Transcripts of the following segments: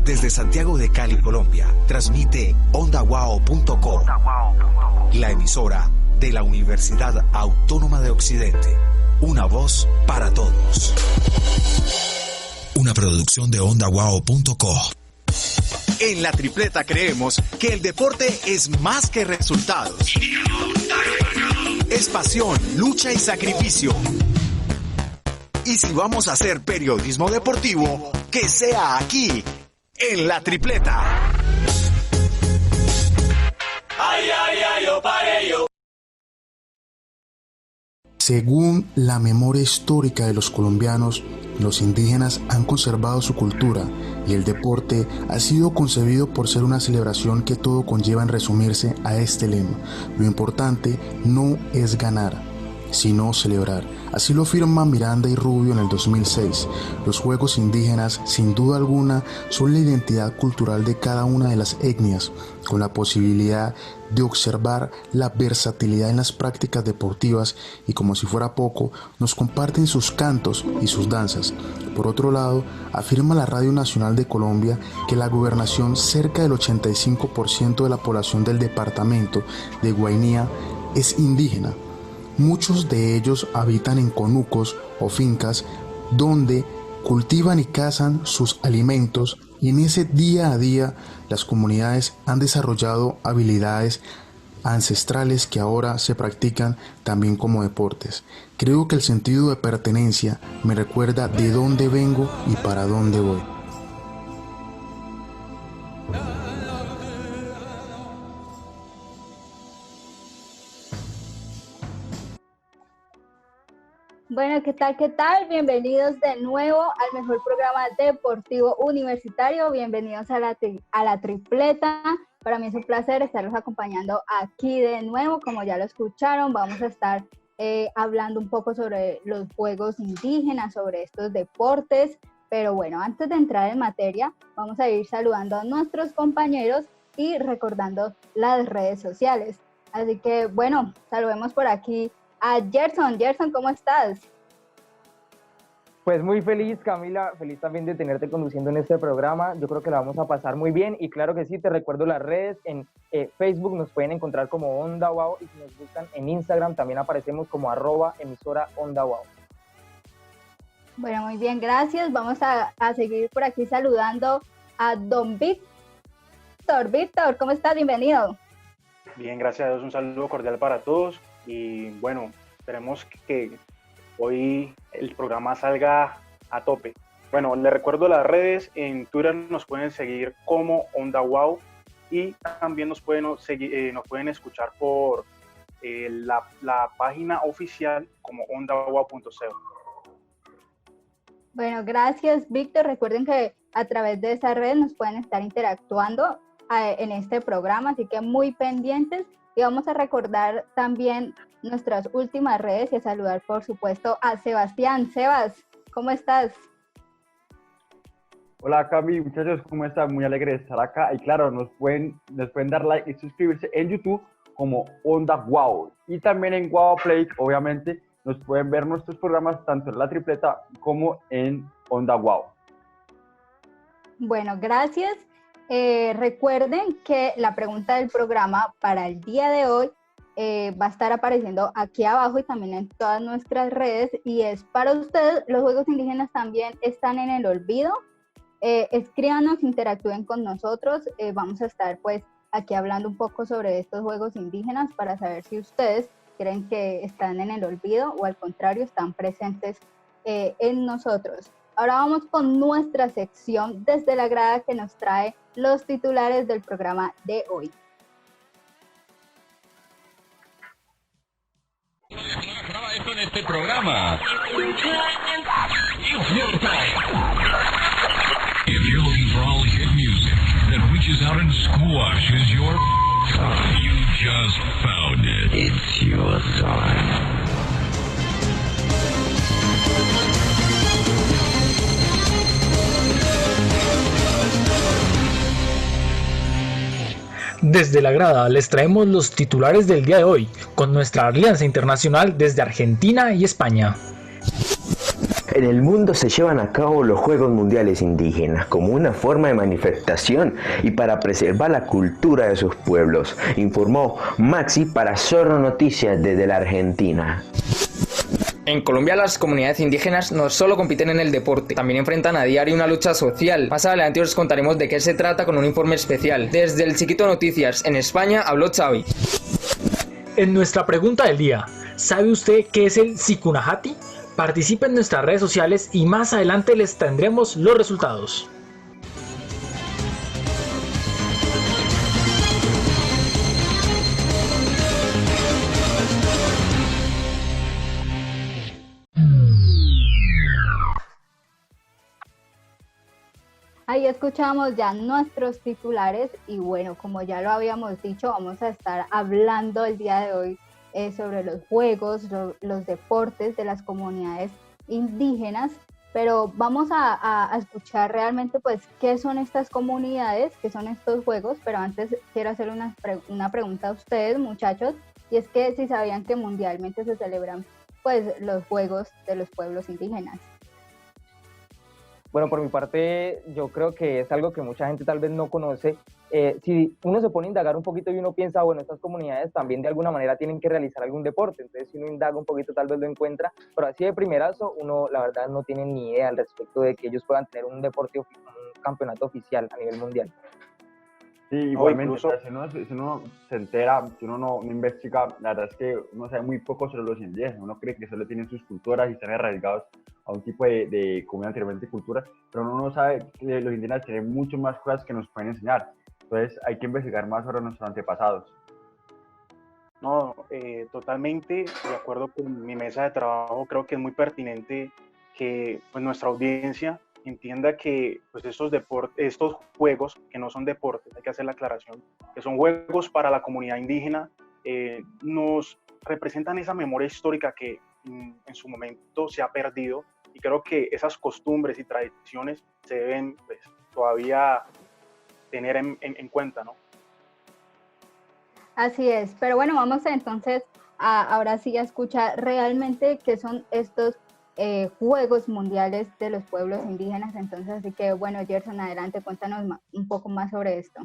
Desde Santiago de Cali, Colombia, transmite ondawao.co, la emisora de la Universidad Autónoma de Occidente. Una voz para todos. Una producción de ondawao.co. En La Tripleta creemos que el deporte es más que resultados. Es pasión, lucha y sacrificio. Y si vamos a hacer periodismo deportivo, que sea aquí, en La Tripleta. Ay, ay, ay, yo paré yo. Según la memoria histórica de los colombianos, los indígenas han conservado su cultura y el deporte ha sido concebido por ser una celebración que todo conlleva en resumirse a este lema: lo importante no es ganar, sino celebrar. Así lo afirma Miranda y Rubio en el 2006. Los juegos indígenas, sin duda alguna, son la identidad cultural de cada una de las etnias, con la posibilidad de observar la versatilidad en las prácticas deportivas y, como si fuera poco, nos comparten sus cantos y sus danzas. Por otro lado, afirma la Radio Nacional de Colombia que la gobernación, cerca del 85% de la población del departamento de Guainía es indígena. Muchos de ellos habitan en conucos o fincas donde cultivan y cazan sus alimentos, y en ese día a día las comunidades han desarrollado habilidades ancestrales que ahora se practican también como deportes. Creo que el sentido de pertenencia me recuerda de dónde vengo y para dónde voy. Bueno, ¿qué tal? ¿Qué tal? Bienvenidos de nuevo al mejor programa deportivo universitario. Bienvenidos a la Tripleta. Para mí es un placer estarlos acompañando aquí de nuevo. Como ya lo escucharon, vamos a estar hablando un poco sobre los juegos indígenas, sobre estos deportes. Pero bueno, antes de entrar en materia, vamos a ir saludando a nuestros compañeros y recordando las redes sociales. Así que, bueno, saludemos por aquí a Gerson. Gerson, ¿cómo estás? Pues muy feliz, Camila, feliz también de tenerte conduciendo en este programa. Yo creo que la vamos a pasar muy bien y claro que sí, te recuerdo las redes. En Facebook nos pueden encontrar como Onda Wow y si nos buscan en Instagram también aparecemos como @emisora Onda Wow. Bueno, muy bien, gracias. Vamos a seguir por aquí saludando a don Víctor. Víctor, ¿cómo estás? Bienvenido. Bien, gracias a Dios, un saludo cordial para todos. Y bueno, esperemos que hoy el programa salga a tope. Bueno, les recuerdo las redes. En Twitter nos pueden seguir como Onda Wow y también nos pueden escuchar por la página oficial como ondawao.co. Bueno, gracias, Víctor. Recuerden que a través de esa red nos pueden estar interactuando en este programa, así que muy pendientes. Y vamos a recordar también nuestras últimas redes y a saludar, por supuesto, a Sebastián. Sebas, ¿cómo estás? Hola, Cami, muchachos, ¿cómo están? Muy alegre de estar acá. Y claro, nos pueden dar like y suscribirse en YouTube como Onda Wow. Y también en Wow Play, obviamente, nos pueden ver nuestros programas tanto en La Tripleta como en Onda Wow. Bueno, gracias. Recuerden que la pregunta del programa para el día de hoy va a estar apareciendo aquí abajo y también en todas nuestras redes, y es para ustedes: ¿los juegos indígenas también están en el olvido? Escríbanos, interactúen con nosotros. Vamos a estar pues aquí hablando un poco sobre estos juegos indígenas para saber si ustedes creen que están en el olvido o al contrario están presentes en nosotros. Ahora vamos con nuestra sección Desde la Grada, que nos trae los titulares del programa de hoy. Graba esto en este programa. If you're looking for all hit music that reaches out and squashes your... You just found it. It's your time. Desde la grada les traemos los titulares del día de hoy, con nuestra alianza internacional desde Argentina y España. En el mundo se llevan a cabo los Juegos Mundiales Indígenas como una forma de manifestación y para preservar la cultura de sus pueblos, informó Maxi para Zorro Noticias desde la Argentina. En Colombia las comunidades indígenas no solo compiten en el deporte, también enfrentan a diario una lucha social. Más adelante os contaremos de qué se trata con un informe especial. Desde el Chiquito Noticias, en España, habló Xavi. En nuestra pregunta del día, ¿sabe usted qué es el Sikunahati? Participe en nuestras redes sociales y más adelante les tendremos los resultados. Ahí escuchamos ya nuestros titulares y bueno, como ya lo habíamos dicho, vamos a estar hablando el día de hoy sobre los juegos, los deportes de las comunidades indígenas, pero vamos a escuchar realmente pues qué son estas comunidades, qué son estos juegos, pero antes quiero hacer una pregunta a ustedes, muchachos, y es que si sabían que mundialmente se celebran pues los juegos de los pueblos indígenas. Bueno, por mi parte, yo creo que es algo que mucha gente tal vez no conoce. Si uno se pone a indagar un poquito y uno piensa, bueno, estas comunidades también de alguna manera tienen que realizar algún deporte, entonces si uno indaga un poquito tal vez lo encuentra, pero así de primerazo uno la verdad no tiene ni idea al respecto de que ellos puedan tener un deporte, un campeonato oficial a nivel mundial. Sí, igualmente, incluso, si uno se entera, si uno no investiga, la verdad es que uno sabe muy poco sobre los indígenas, uno cree que solo tienen sus culturas y están arraigados a un tipo de como anteriormente cultura, pero uno no sabe que los indígenas tienen mucho más cosas que nos pueden enseñar, entonces hay que investigar más sobre nuestros antepasados. No, totalmente de acuerdo con mi mesa de trabajo, creo que es muy pertinente que pues, nuestra audiencia entienda que pues, estos juegos, que no son deportes, hay que hacer la aclaración, que son juegos para la comunidad indígena, nos representan esa memoria histórica que en su momento se ha perdido, y creo que esas costumbres y tradiciones se deben pues, todavía tener en cuenta, ¿no? Así es, pero bueno, vamos entonces ahora sí a escuchar realmente qué son estos Juegos Mundiales de los Pueblos Indígenas. Entonces, así que bueno, Gerson, adelante, cuéntanos un poco más sobre esto.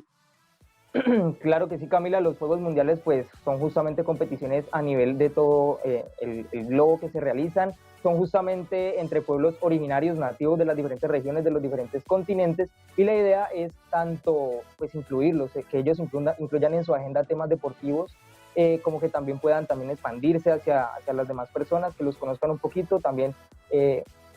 Claro que sí, Camila, los Juegos Mundiales pues son justamente competiciones a nivel de todo el globo que se realizan, son justamente entre pueblos originarios nativos de las diferentes regiones, de los diferentes continentes, y la idea es tanto pues incluirlos, que ellos incluyan en su agenda temas deportivos, como que también puedan también expandirse hacia las demás personas, que los conozcan un poquito, también,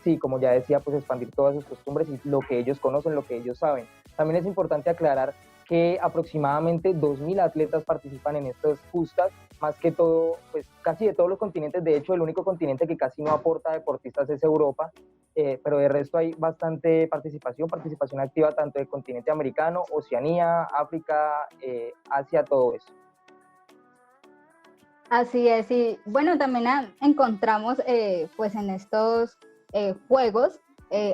sí, como ya decía, pues expandir todas sus costumbres y lo que ellos conocen, lo que ellos saben. También es importante aclarar que aproximadamente 2.000 atletas participan en estas justas, más que todo, pues casi de todos los continentes. De hecho, el único continente que casi no aporta deportistas es Europa, pero de resto hay bastante participación activa tanto del continente americano, Oceanía, África, Asia, todo eso. Así es, y bueno, también encontramos pues en estos juegos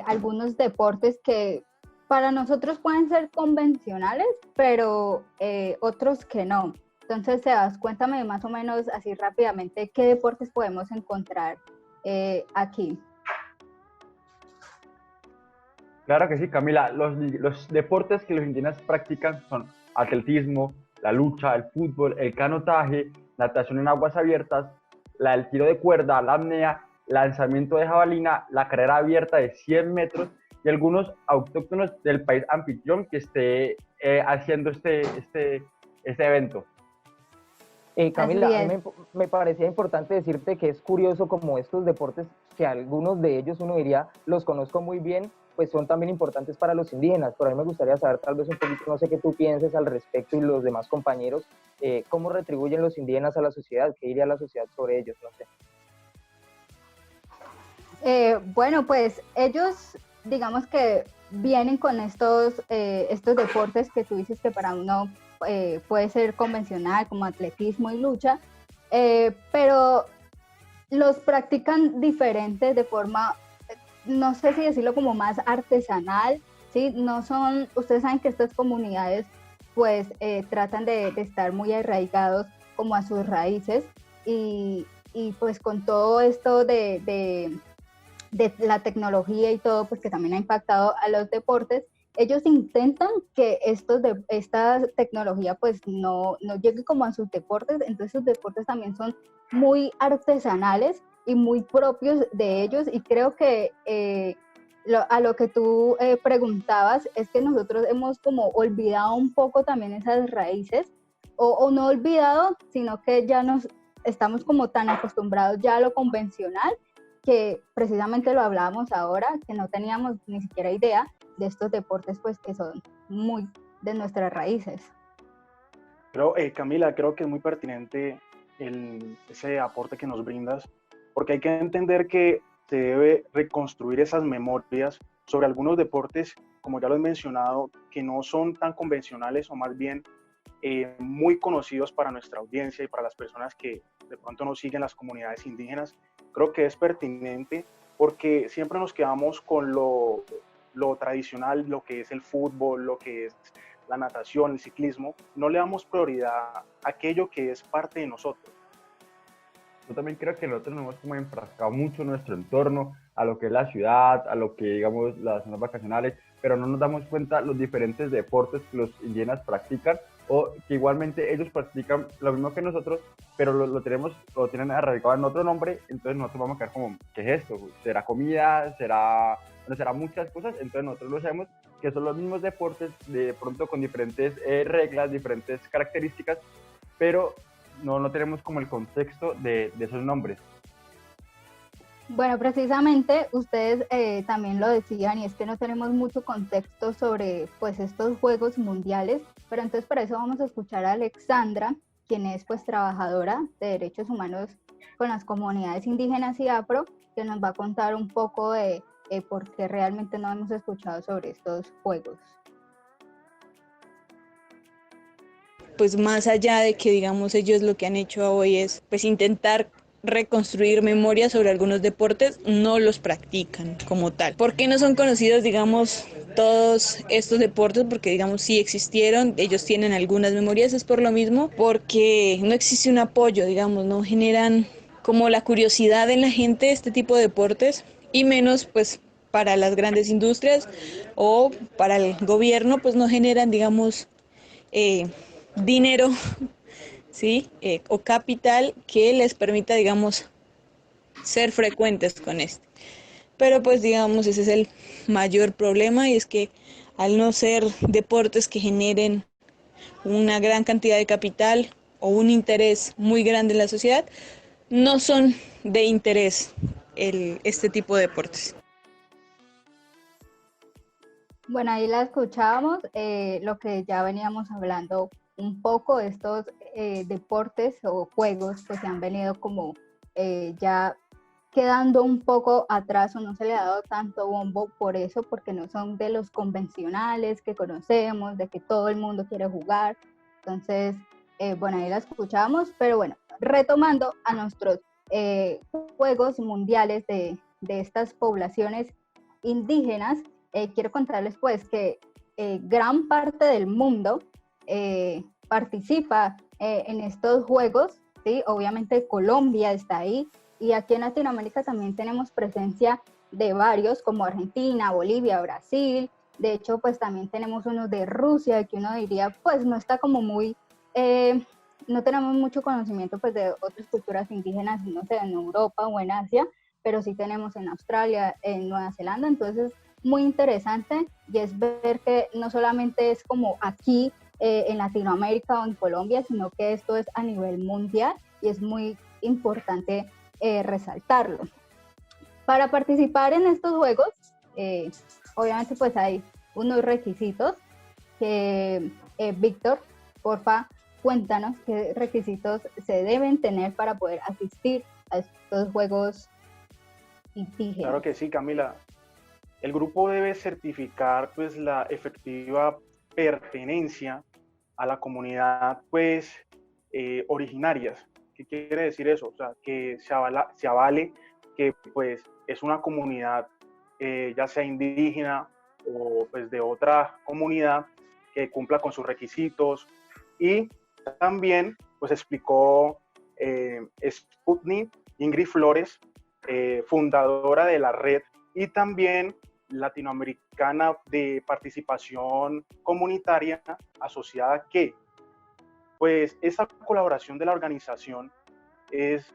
algunos deportes que para nosotros pueden ser convencionales, pero otros que no. Entonces, Sebas, cuéntame más o menos así rápidamente qué deportes podemos encontrar aquí. Claro que sí, Camila. Los deportes que los indígenas practican son atletismo, la lucha, el fútbol, el canotaje, natación en aguas abiertas, el tiro de cuerda, la apnea, lanzamiento de jabalina, la carrera abierta de 100 metros y algunos autóctonos del país anfitrión que esté haciendo este evento. Camila, a mí me parecía importante decirte que es curioso como estos deportes, que algunos de ellos uno diría, los conozco muy bien, pues son también importantes para los indígenas, pero a mí me gustaría saber tal vez un poquito, no sé qué tú pienses al respecto y los demás compañeros, cómo retribuyen los indígenas a la sociedad, qué diría la sociedad sobre ellos, no sé. Bueno, pues ellos, digamos que vienen con estos deportes que tú dices que para uno puede ser convencional, como atletismo y lucha, pero los practican diferentes de forma, no sé si decirlo como más artesanal, ¿sí? No son, ustedes saben que estas comunidades pues tratan de estar muy arraigados como a sus raíces y pues con todo esto de de la tecnología y todo, pues que también ha impactado a los deportes, ellos intentan que esta tecnología pues no llegue como a sus deportes, entonces sus deportes también son muy artesanales y muy propios de ellos, y creo que a lo que tú preguntabas es que nosotros hemos como olvidado un poco también esas raíces, o no olvidado, sino que ya nos estamos como tan acostumbrados ya a lo convencional, que precisamente lo hablábamos ahora, que no teníamos ni siquiera idea de estos deportes pues que son muy de nuestras raíces. Pero Camila, creo que es muy pertinente ese aporte que nos brindas, porque hay que entender que se debe reconstruir esas memorias sobre algunos deportes, como ya lo he mencionado, que no son tan convencionales o más bien muy conocidos para nuestra audiencia y para las personas que de pronto no siguen las comunidades indígenas. Creo que es pertinente porque siempre nos quedamos con lo tradicional, lo que es el fútbol, lo que es la natación, el ciclismo. No le damos prioridad a aquello que es parte de nosotros. Yo también creo que nosotros nos hemos como enfrascado mucho en nuestro entorno, a lo que es la ciudad, a lo que digamos las zonas vacacionales, pero no nos damos cuenta los diferentes deportes que los indígenas practican, o que igualmente ellos practican lo mismo que nosotros, pero lo tienen arraigado en otro nombre. Entonces nosotros vamos a quedar como, ¿qué es esto? ¿Será comida? ¿Será muchas cosas? Entonces nosotros lo sabemos que son los mismos deportes, de pronto con diferentes reglas, diferentes características, pero no tenemos como el contexto de esos nombres. Bueno, precisamente ustedes también lo decían, y es que no tenemos mucho contexto sobre pues estos Juegos Mundiales, pero entonces para eso vamos a escuchar a Alexandra, quien es pues trabajadora de derechos humanos con las comunidades indígenas y afro, que nos va a contar un poco de por qué realmente no hemos escuchado sobre estos juegos. Pues más allá de que digamos ellos lo que han hecho hoy es pues intentar reconstruir memoria sobre algunos deportes, no los practican como tal. ¿Por qué no son conocidos, digamos, todos estos deportes? Porque, digamos, sí existieron, ellos tienen algunas memorias, es por lo mismo, porque no existe un apoyo, digamos, no generan como la curiosidad en la gente este tipo de deportes, y menos, pues, para las grandes industrias o para el gobierno, pues no generan, digamos, dinero, ¿sí? O capital que les permita, digamos, ser frecuentes con esto. Pero pues digamos ese es el mayor problema, y es que al no ser deportes que generen una gran cantidad de capital o un interés muy grande en la sociedad, no son de interés este tipo de deportes. Bueno, ahí la escuchábamos, lo que ya veníamos hablando un poco, estos deportes o juegos pues se han venido como ya quedando un poco atrás, o no se le ha dado tanto bombo por eso, porque no son de los convencionales que conocemos, de que todo el mundo quiere jugar. Entonces, bueno, ahí la escuchamos, pero bueno, retomando a nuestros Juegos Mundiales de estas poblaciones indígenas, quiero contarles pues que gran parte del mundo participa en estos juegos, ¿sí? Obviamente Colombia está ahí, y aquí en Latinoamérica también tenemos presencia de varios, como Argentina, Bolivia, Brasil. De hecho, pues también tenemos unos de Rusia, que uno diría, pues no está como muy, no tenemos mucho conocimiento pues de otras culturas indígenas, no sé, en Europa o en Asia, pero sí tenemos en Australia, en Nueva Zelanda. Entonces, muy interesante, y es ver que no solamente es como aquí en Latinoamérica o en Colombia, sino que esto es a nivel mundial, y es muy importante resaltarlo. Para participar en estos juegos, obviamente pues hay unos requisitos que, Víctor, porfa, cuéntanos qué requisitos se deben tener para poder asistir a estos juegos indígenas. Claro que sí, Camila. El grupo debe certificar pues la efectiva pertenencia a la comunidad pues originarias. ¿Qué quiere decir eso? O sea, que se avale que pues es una comunidad ya sea indígena o pues de otra comunidad, que cumpla con sus requisitos. Y también pues explicó Sputnik, Ingrid Flores, fundadora de la red y también latinoamericana de participación comunitaria asociada, que pues esa colaboración de la organización es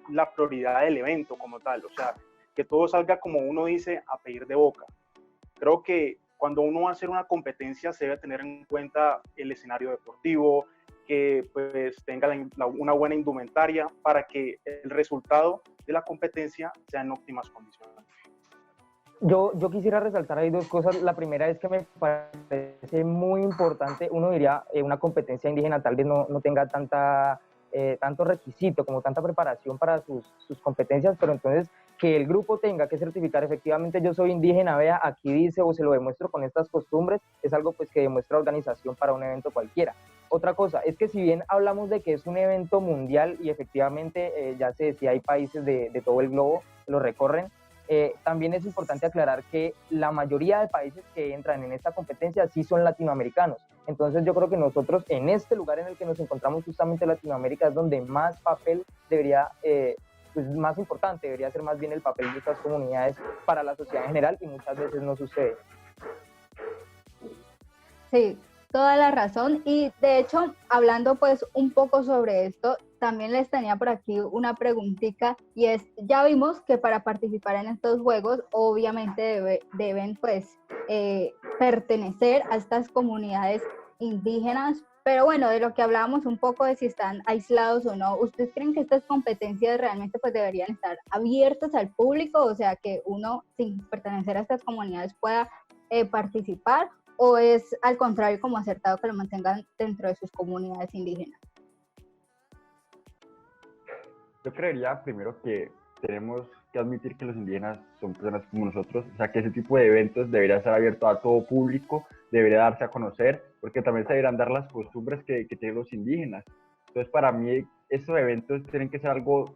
la prioridad del evento como tal, o sea, que todo salga, como uno dice, a pedir de boca. Creo que cuando uno va a hacer una competencia se debe tener en cuenta el escenario deportivo, que pues tenga una buena indumentaria para que el resultado de la competencia sea en óptimas condiciones. Yo quisiera resaltar ahí dos cosas. La primera es que me parece muy importante, uno diría, una competencia indígena tal vez no tenga tanto requisito, como tanta preparación para sus competencias, pero entonces que el grupo tenga que certificar efectivamente yo soy indígena, vea, aquí dice, o se lo demuestro con estas costumbres, es algo pues que demuestra organización para un evento cualquiera. Otra cosa es que si bien hablamos de que es un evento mundial y efectivamente ya se decía, hay países de todo el globo que lo recorren, también es importante aclarar que la mayoría de países que entran en esta competencia sí son latinoamericanos. Entonces yo creo que nosotros en este lugar en el que nos encontramos, justamente Latinoamérica, es donde más papel debería, pues más importante debería ser más bien el papel de estas comunidades para la sociedad en general, y muchas veces no sucede. Sí, toda la razón. Y de hecho, hablando pues un poco sobre esto, también les tenía por aquí una preguntita, y es, ya vimos que para participar en estos juegos obviamente deben pues pertenecer a estas comunidades indígenas, pero bueno, de lo que hablábamos un poco de si están aislados o no, ¿ustedes creen que estas competencias realmente pues deberían estar abiertas al público? O sea, que uno sin pertenecer a estas comunidades pueda participar, o es al contrario como acertado que lo mantengan dentro de sus comunidades indígenas? Yo creería primero que tenemos que admitir que los indígenas son personas como nosotros, o sea que ese tipo de eventos debería ser abierto a todo público, debería darse a conocer, porque también se deberán dar las costumbres que tienen los indígenas. Entonces para mí estos eventos tienen que ser algo,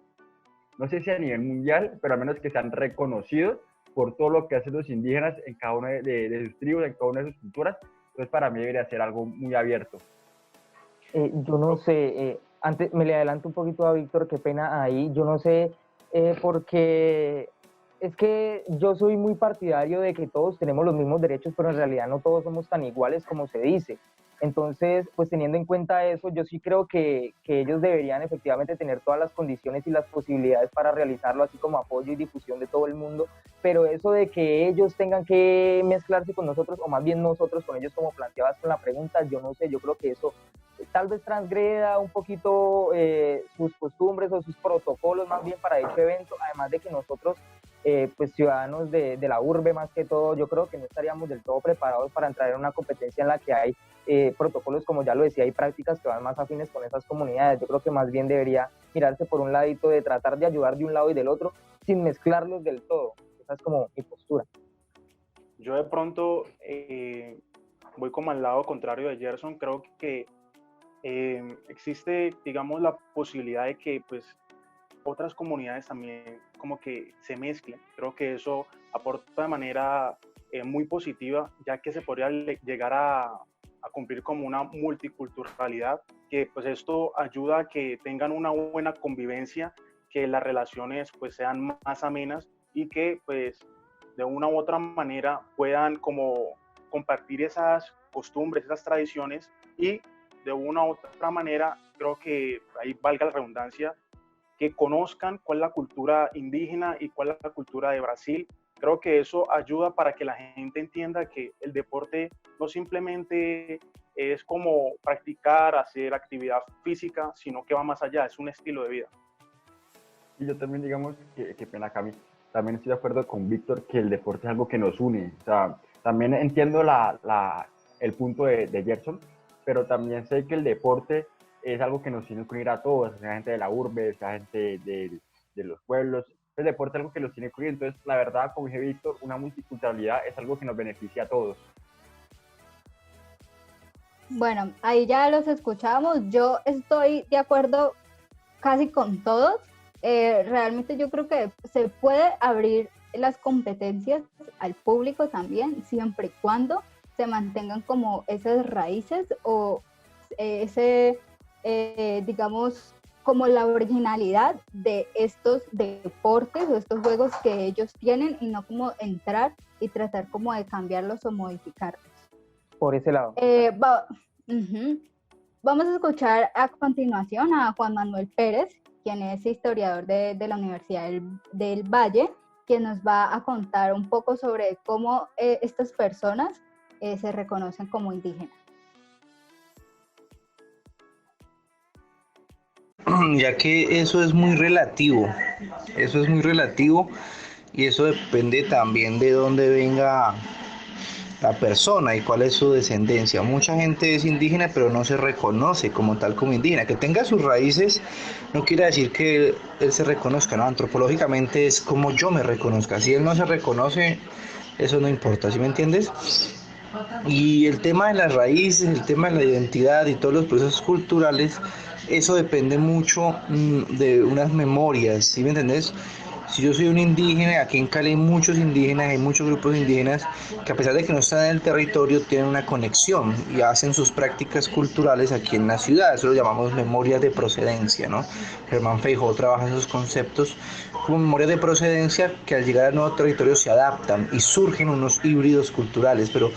no sé si a nivel mundial, pero al menos que sean reconocidos por todo lo que hacen los indígenas en cada una de sus tribus, en cada una de sus culturas. Entonces para mí debería ser algo muy abierto. Yo no sé, antes me le adelanto un poquito a Víctor, qué pena ahí, yo no sé, porque es que yo soy muy partidario de que todos tenemos los mismos derechos, pero en realidad no todos somos tan iguales como se dice. Entonces, pues teniendo en cuenta eso, yo sí creo que ellos deberían efectivamente tener todas las condiciones y las posibilidades para realizarlo, así como apoyo y difusión de todo el mundo, pero eso de que ellos tengan que mezclarse con nosotros, o más bien nosotros con ellos, como planteabas con la pregunta, yo no sé, yo creo que eso tal vez transgreda un poquito sus costumbres o sus protocolos más bien para dicho evento, además de que nosotros, pues ciudadanos de la urbe más que todo, yo creo que no estaríamos del todo preparados para entrar en una competencia en la que hay protocolos, como ya lo decía, hay prácticas que van más afines con esas comunidades. Yo creo que más bien debería mirarse por un ladito de tratar de ayudar de un lado y del otro sin mezclarlos del todo. Esa es como mi postura. Yo de pronto voy como al lado contrario de Gerson. Creo que existe, digamos, la posibilidad de que pues otras comunidades también como que se mezclen. Creo que eso aporta de manera muy positiva, ya que se podría llegar a cumplir como una multiculturalidad, que pues esto ayuda a que tengan una buena convivencia, que las relaciones pues sean más amenas y que pues de una u otra manera puedan como compartir esas costumbres, esas tradiciones, y de una u otra manera, creo que ahí valga la redundancia, que conozcan cuál es la cultura indígena y cuál es la cultura de Brasil. Creo que eso ayuda para que la gente entienda que el deporte no simplemente es como practicar, hacer actividad física, sino que va más allá, es un estilo de vida. Y yo también, digamos, que pena, Cami, también estoy de acuerdo con Víctor que el deporte es algo que nos une. O sea, también entiendo el punto de Gerson, pero también sé que el deporte es algo que nos tiene que unir a todos, sea gente de la urbe, sea gente de los pueblos. El deporte es algo que los tiene que unir. Entonces, la verdad, como dije Víctor, una multiculturalidad es algo que nos beneficia a todos. Bueno, ahí ya los escuchamos. Yo estoy de acuerdo casi con todos. Realmente yo creo que se puede abrir las competencias al público también, siempre y cuando se mantengan como esas raíces o ese, digamos, como la originalidad de estos deportes o estos juegos que ellos tienen y no como entrar y tratar como de cambiarlos o modificarlos. Por ese lado. Vamos a escuchar a continuación a Juan Manuel Pérez, quien es historiador de la Universidad del Valle, quien nos va a contar un poco sobre cómo estas personas se reconocen como indígenas. Ya que eso es muy relativo y eso depende también de dónde venga la persona y cuál es su descendencia. Mucha gente es indígena pero no se reconoce como tal como indígena. Que tenga sus raíces no quiere decir que él se reconozca, ¿no? Antropológicamente es como yo me reconozca. Si él no se reconoce, eso no importa, ¿sí me entiendes? Y el tema de las raíces, el tema de la identidad y todos los procesos culturales, eso depende mucho de unas memorias, ¿sí me entendés? Si yo soy un indígena, aquí en Cali hay muchos indígenas, hay muchos grupos indígenas que a pesar de que no están en el territorio, tienen una conexión y hacen sus prácticas culturales aquí en la ciudad. Eso lo llamamos memorias de procedencia, ¿no? Germán Feijó trabaja esos conceptos como memorias de procedencia que al llegar al nuevo territorio se adaptan y surgen unos híbridos culturales, pero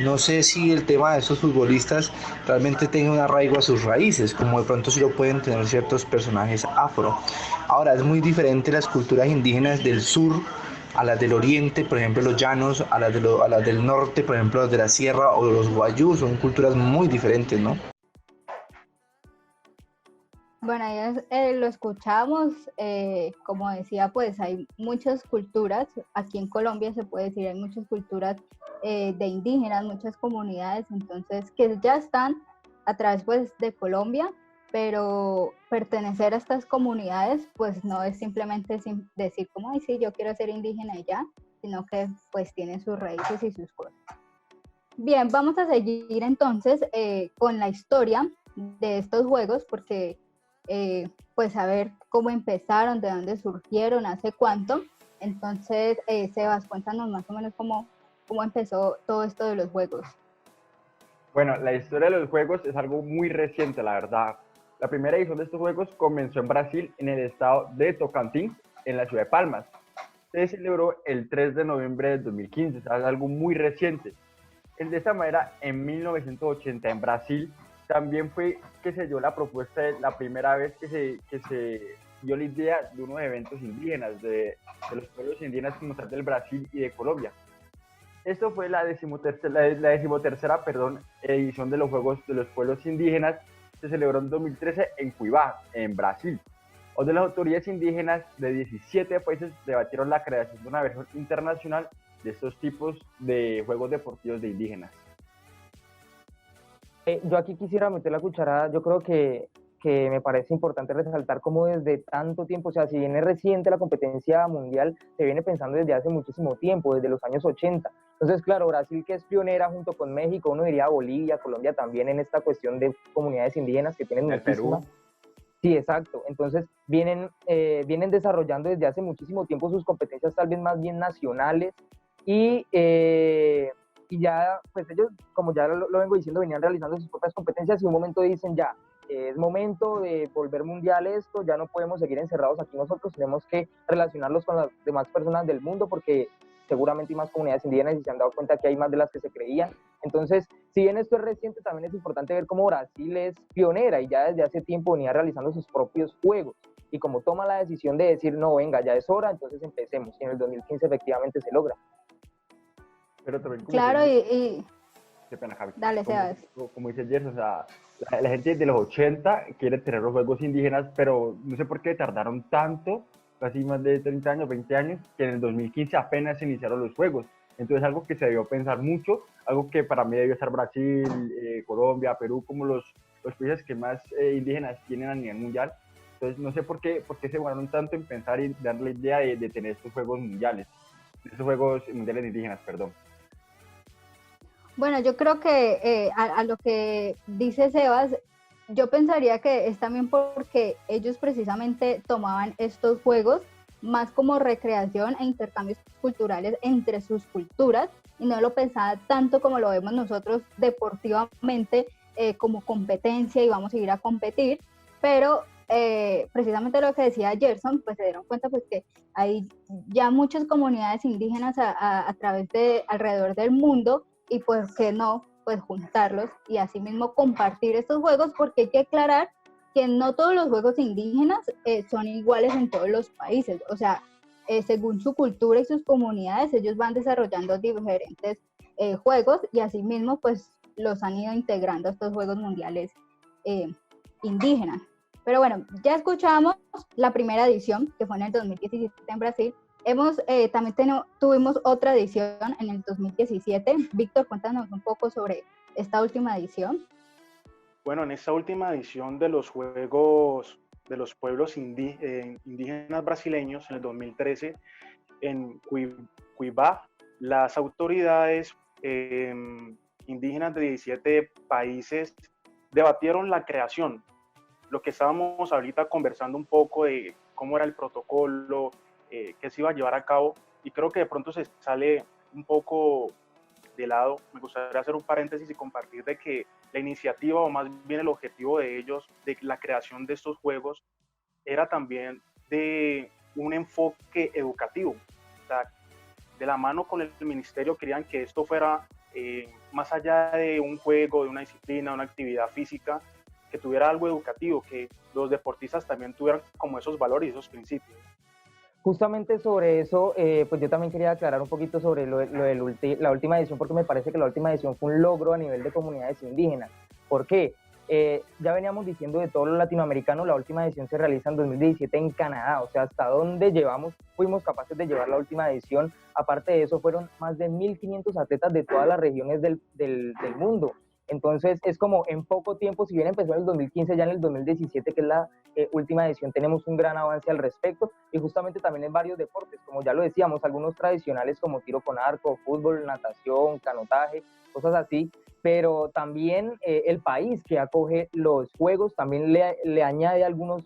no sé si el tema de esos futbolistas realmente tenga un arraigo a sus raíces, como de pronto sí lo pueden tener ciertos personajes afro. Ahora, es muy diferente las culturas indígenas del sur a las del oriente, por ejemplo los llanos, a las del norte, por ejemplo las de la sierra o los guayú, son culturas muy diferentes, ¿no? Bueno, lo escuchamos, como decía, pues hay muchas culturas, aquí en Colombia se puede decir, hay muchas culturas de indígenas, muchas comunidades, entonces que ya están a través pues de Colombia, pero pertenecer a estas comunidades pues no es simplemente decir como, ay sí, yo quiero ser indígena y ya, sino que pues tiene sus raíces y sus cosas. Bien, vamos a seguir entonces con la historia de estos juegos, porque pues saber cómo empezaron, de dónde surgieron, hace cuánto. Entonces, Sebas, cuéntanos más o menos cómo empezó todo esto de los juegos. Bueno, la historia de los juegos es algo muy reciente, la verdad. La primera edición de estos juegos comenzó en Brasil, en el estado de Tocantins, en la ciudad de Palmas. Se celebró el 3 de noviembre del 2015, o sea, es algo muy reciente. De esta manera, en 1980 en Brasil, también fue que se dio la propuesta, la primera vez que se dio la idea de unos eventos indígenas, de los pueblos indígenas como tal del Brasil y de Colombia. Esto fue la decimotercera edición de los Juegos de los Pueblos Indígenas. Se celebró en 2013 en Cuiabá, en Brasil, donde las autoridades indígenas de 17 países debatieron la creación de una versión internacional de estos tipos de juegos deportivos de indígenas. Yo aquí quisiera meter la cucharada. Yo creo que me parece importante resaltar cómo desde tanto tiempo, o sea, si bien es reciente la competencia mundial, se viene pensando desde hace muchísimo tiempo, desde los años 80. Entonces, claro, Brasil, que es pionera junto con México, uno diría Bolivia, Colombia también en esta cuestión de comunidades indígenas que tienen muchísimas. Perú. Sí, exacto. Entonces, vienen desarrollando desde hace muchísimo tiempo sus competencias tal vez más bien nacionales y ya, pues ellos, como ya lo vengo diciendo, venían realizando sus propias competencias y un momento dicen ya, es momento de volver mundial esto, ya no podemos seguir encerrados aquí nosotros, tenemos que relacionarlos con las demás personas del mundo porque seguramente hay más comunidades indígenas y se han dado cuenta que hay más de las que se creían. Entonces, si bien esto es reciente, también es importante ver cómo Brasil es pionera y ya desde hace tiempo venía realizando sus propios juegos. Y como toma la decisión de decir, no, venga, ya es hora, entonces empecemos. Y en el 2015 efectivamente se logra. Pero también claro, qué pena, Javi. Dale, Sebas. Como dice Gerson, o sea, la gente de los 80 quiere tener los juegos indígenas, pero no sé por qué tardaron tanto, casi más de 30 años, 20 años, que en el 2015 apenas se iniciaron los juegos. Entonces, algo que se debió pensar mucho, algo que para mí debió estar Brasil, Colombia, Perú, como los países que más indígenas tienen a nivel mundial. Entonces, no sé por qué se demoraron tanto en pensar y darle la idea de tener estos juegos mundiales, estos juegos mundiales indígenas, perdón. Bueno, yo creo que a lo que dice Sebas, yo pensaría que es también porque ellos precisamente tomaban estos juegos más como recreación e intercambios culturales entre sus culturas y no lo pensaban tanto como lo vemos nosotros deportivamente como competencia y vamos a ir a competir, pero precisamente lo que decía Gerson, pues se dieron cuenta pues que hay ya muchas comunidades indígenas a través de alrededor del mundo, y por qué no, pues juntarlos y asimismo compartir estos juegos, porque hay que aclarar que no todos los juegos indígenas son iguales en todos los países. O sea, según su cultura y sus comunidades, ellos van desarrollando diferentes juegos, y asimismo pues los han ido integrando a estos Juegos Mundiales indígenas. Pero bueno, ya escuchamos la primera edición, que fue en el 2017 en Brasil. También tuvimos otra edición en el 2017. Víctor, cuéntanos un poco sobre esta última edición. Bueno, en esta última edición de los Juegos de los Pueblos Indígenas Brasileños, en el 2013, en Cuiabá, las autoridades indígenas de 17 países debatieron la creación, lo que estábamos ahorita conversando un poco de cómo era el protocolo, qué se iba a llevar a cabo, y creo que de pronto se sale un poco de lado. Me gustaría hacer un paréntesis y compartir de que la iniciativa, o más bien el objetivo de ellos, de la creación de estos juegos, era también de un enfoque educativo. O sea, de la mano con el ministerio querían que esto fuera más allá de un juego, de una disciplina, una actividad física, que tuviera algo educativo, que los deportistas también tuvieran como esos valores y esos principios. Justamente sobre eso, pues yo también quería aclarar un poquito sobre la última edición, porque me parece que la última edición fue un logro a nivel de comunidades indígenas. ¿Por qué? Ya veníamos diciendo de todos los latinoamericanos, la última edición se realiza en 2017 en Canadá, o sea, hasta dónde fuimos capaces de llevar la última edición. Aparte de eso, fueron más de 1.500 atletas de todas las regiones del mundo. Entonces es como en poco tiempo, si bien empezó en el 2015, ya en el 2017, que es la última edición, tenemos un gran avance al respecto, y justamente también en varios deportes, como ya lo decíamos, algunos tradicionales como tiro con arco, fútbol, natación, canotaje, cosas así, pero también el país que acoge los juegos también le añade algunas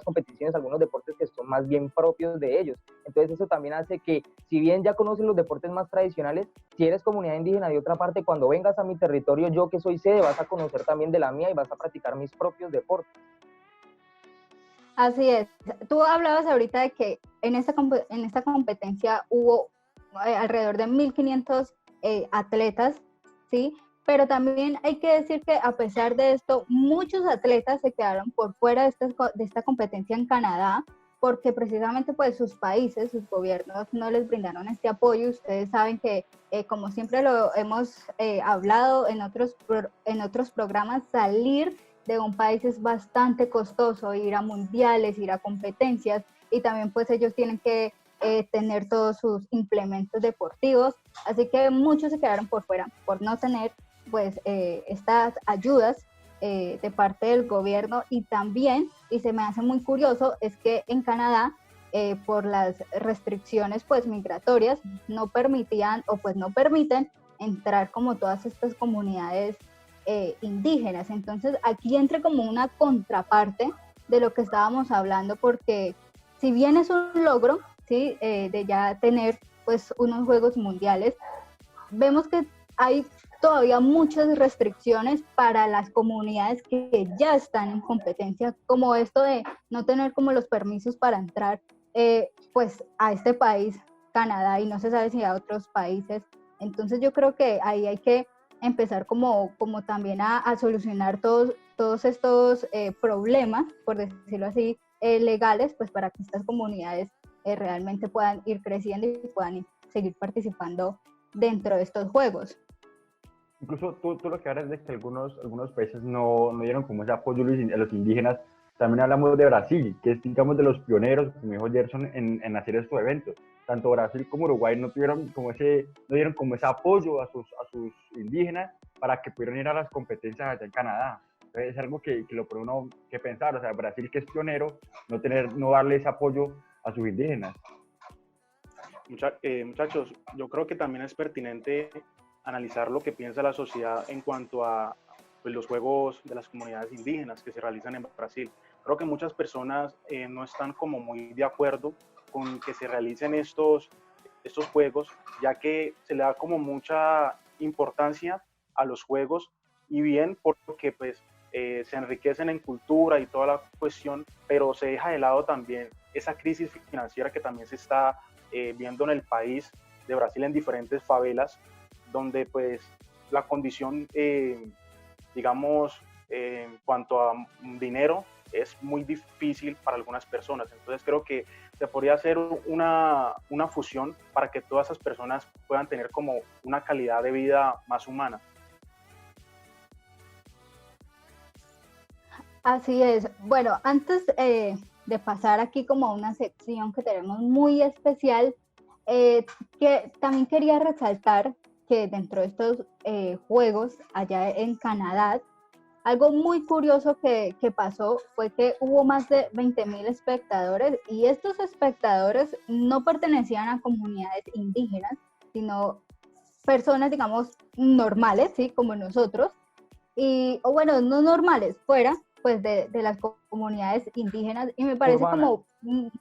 competiciones, algunos deportes que son más bien propios de ellos. Entonces eso también hace que, si bien ya conocen los deportes más tradicionales, si eres comunidad indígena de otra parte, cuando vengas a mi territorio, yo que soy sede, vas a conocer también de la mía y vas a practicar mis propios deportes. Así es. Tú hablabas ahorita de que en esta competencia hubo alrededor de 1.500 atletas, ¿sí? Pero también hay que decir que a pesar de esto, muchos atletas se quedaron por fuera de esta competencia en Canadá, porque precisamente pues sus países, sus gobiernos no les brindaron este apoyo. Ustedes saben que, como siempre lo hemos hablado en otros programas, salir de un país es bastante costoso, ir a mundiales, ir a competencias, y también pues ellos tienen que tener todos sus implementos deportivos, así que muchos se quedaron por fuera por no tener pues estas ayudas de parte del gobierno. Y también, y se me hace muy curioso, es que en Canadá por las restricciones pues migratorias no permitían, o pues no permiten entrar como todas estas comunidades indígenas. Entonces aquí entra como una contraparte de lo que estábamos hablando, porque si bien es un logro, ¿sí? De ya tener pues unos Juegos Mundiales, vemos que hay todavía muchas restricciones para las comunidades que ya están en competencia, como esto de no tener como los permisos para entrar pues a este país, Canadá, y no se sabe si a otros países. Entonces yo creo que ahí hay que empezar como también a solucionar todos estos problemas, por decirlo así, legales, pues para que estas comunidades realmente puedan ir creciendo y puedan seguir participando dentro de estos juegos. Incluso tú lo que hablas de que algunos países no dieron como ese apoyo a los indígenas. También hablamos de Brasil, que es, digamos, de los pioneros, como dijo Gerson, en hacer estos eventos. Tanto Brasil como Uruguay no dieron como ese apoyo a sus indígenas para que pudieran ir a las competencias allá en Canadá. Entonces es algo que lo pone uno que pensar. O sea, Brasil, que es pionero, no darle ese apoyo a sus indígenas. Muchachos, yo creo que también es pertinente analizar lo que piensa la sociedad en cuanto a pues, los juegos de las comunidades indígenas que se realizan en Brasil. Creo que muchas personas no están como muy de acuerdo con que se realicen estos juegos, ya que se le da como mucha importancia a los juegos, y bien porque pues se enriquecen en cultura y toda la cuestión, pero se deja de lado también esa crisis financiera que también se está viendo en el país de Brasil, en diferentes favelas, donde pues la condición, digamos, en cuanto a dinero, es muy difícil para algunas personas. Entonces creo que se podría hacer una fusión para que todas esas personas puedan tener como una calidad de vida más humana. Así es. Bueno, antes de pasar aquí como a una sección que tenemos muy especial, que también quería resaltar que dentro de estos juegos allá en Canadá, algo muy curioso que pasó fue que hubo más de 20.000 espectadores y estos espectadores no pertenecían a comunidades indígenas, sino personas, digamos, normales, ¿sí? Como nosotros, o bueno, no normales, fuera pues de las comunidades indígenas, y me parece Urbanas. como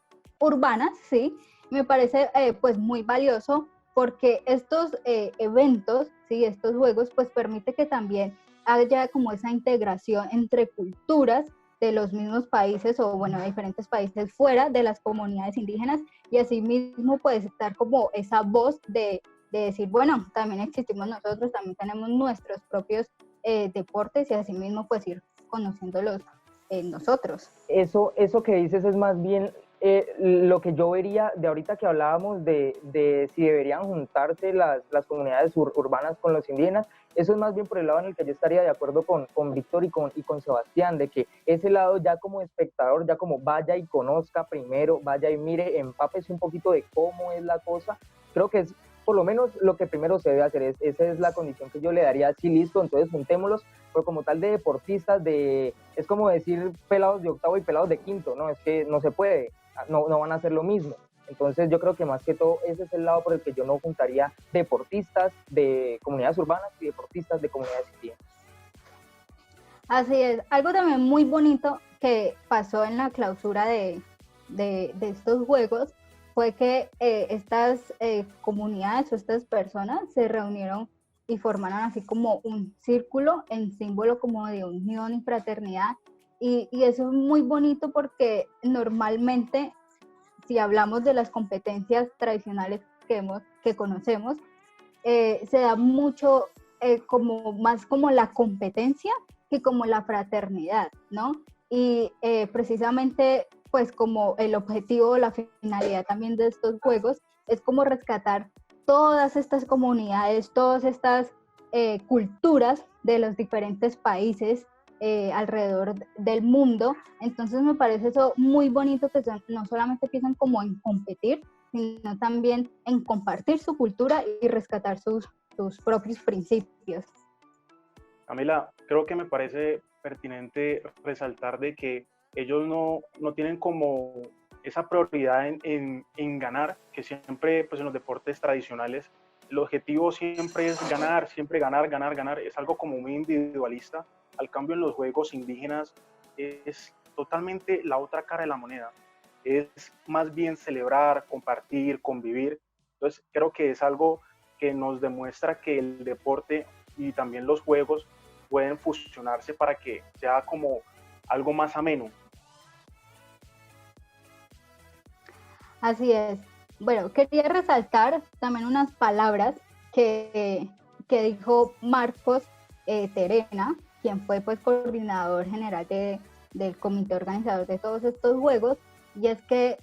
urbanas, ¿sí? Me parece pues muy valioso porque estos eventos, ¿sí? Estos juegos pues permite que también haya como esa integración entre culturas de los mismos países o bueno, de diferentes países fuera de las comunidades indígenas, y asimismo puede estar como esa voz de decir, bueno, también existimos nosotros, también tenemos nuestros propios deportes, y asimismo pues ir conociéndolos nosotros. Eso que dices es más bien lo que yo vería de ahorita que hablábamos de si deberían juntarse las comunidades urbanas con los indígenas. Eso es más bien por el lado en el que yo estaría de acuerdo con Víctor y con Sebastián, de que ese lado ya como espectador, ya como vaya y conozca primero, vaya y mire, empápese un poquito de cómo es la cosa. Creo que es por lo menos lo que primero se debe hacer, esa es la condición que yo le daría, sí, listo, entonces juntémoslos, pero como tal de deportistas, es como decir pelados de octavo y pelados de quinto, ¿no? Es que no se puede, no van a hacer lo mismo. Entonces yo creo que más que todo ese es el lado por el que yo no juntaría deportistas de comunidades urbanas y deportistas de comunidades indígenas. Así es, algo también muy bonito que pasó en la clausura de estos juegos fue que estas comunidades o estas personas se reunieron y formaron así como un círculo en símbolo como de unión y fraternidad, y eso es muy bonito porque normalmente si hablamos de las competencias tradicionales que conocemos, se da mucho como más como la competencia que como la fraternidad, ¿no? Y precisamente pues como el objetivo, la finalidad también de estos juegos es como rescatar todas estas comunidades, todas estas culturas de los diferentes países alrededor del mundo. Entonces me parece eso muy bonito, que no solamente piensan como en competir, sino también en compartir su cultura y rescatar sus propios principios. Camila, creo que me parece pertinente resaltar de que ellos no tienen como esa prioridad en ganar, que siempre pues en los deportes tradicionales el objetivo siempre es ganar, siempre ganar, ganar, ganar, es algo como muy individualista. Al cambio en los juegos indígenas es totalmente la otra cara de la moneda, es más bien celebrar, compartir, convivir. Entonces creo que es algo que nos demuestra que el deporte y también los juegos pueden fusionarse para que sea como algo más ameno. Así es. Bueno, quería resaltar también unas palabras que dijo Marcos Terena, quien fue pues coordinador general del comité organizador de todos estos juegos, y es que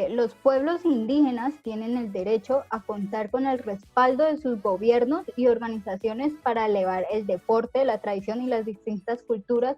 los pueblos indígenas tienen el derecho a contar con el respaldo de sus gobiernos y organizaciones para elevar el deporte, la tradición y las distintas culturas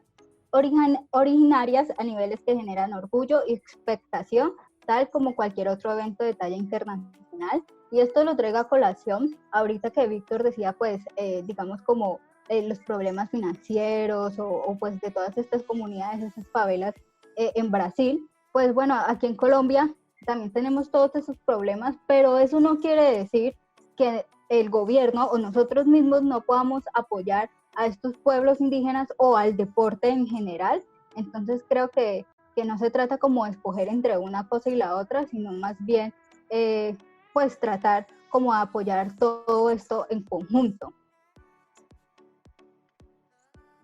originarias a niveles que generan orgullo y expectación, tal como cualquier otro evento de talla internacional. Y esto lo traigo a colación ahorita que Víctor decía, pues, digamos como los problemas financieros o pues de todas estas comunidades, estas favelas en Brasil. Pues bueno, aquí en Colombia también tenemos todos esos problemas, pero eso no quiere decir que el gobierno o nosotros mismos no podamos apoyar a estos pueblos indígenas o al deporte en general. Entonces creo que no se trata como de escoger entre una cosa y la otra, sino más bien pues tratar como de apoyar todo esto en conjunto.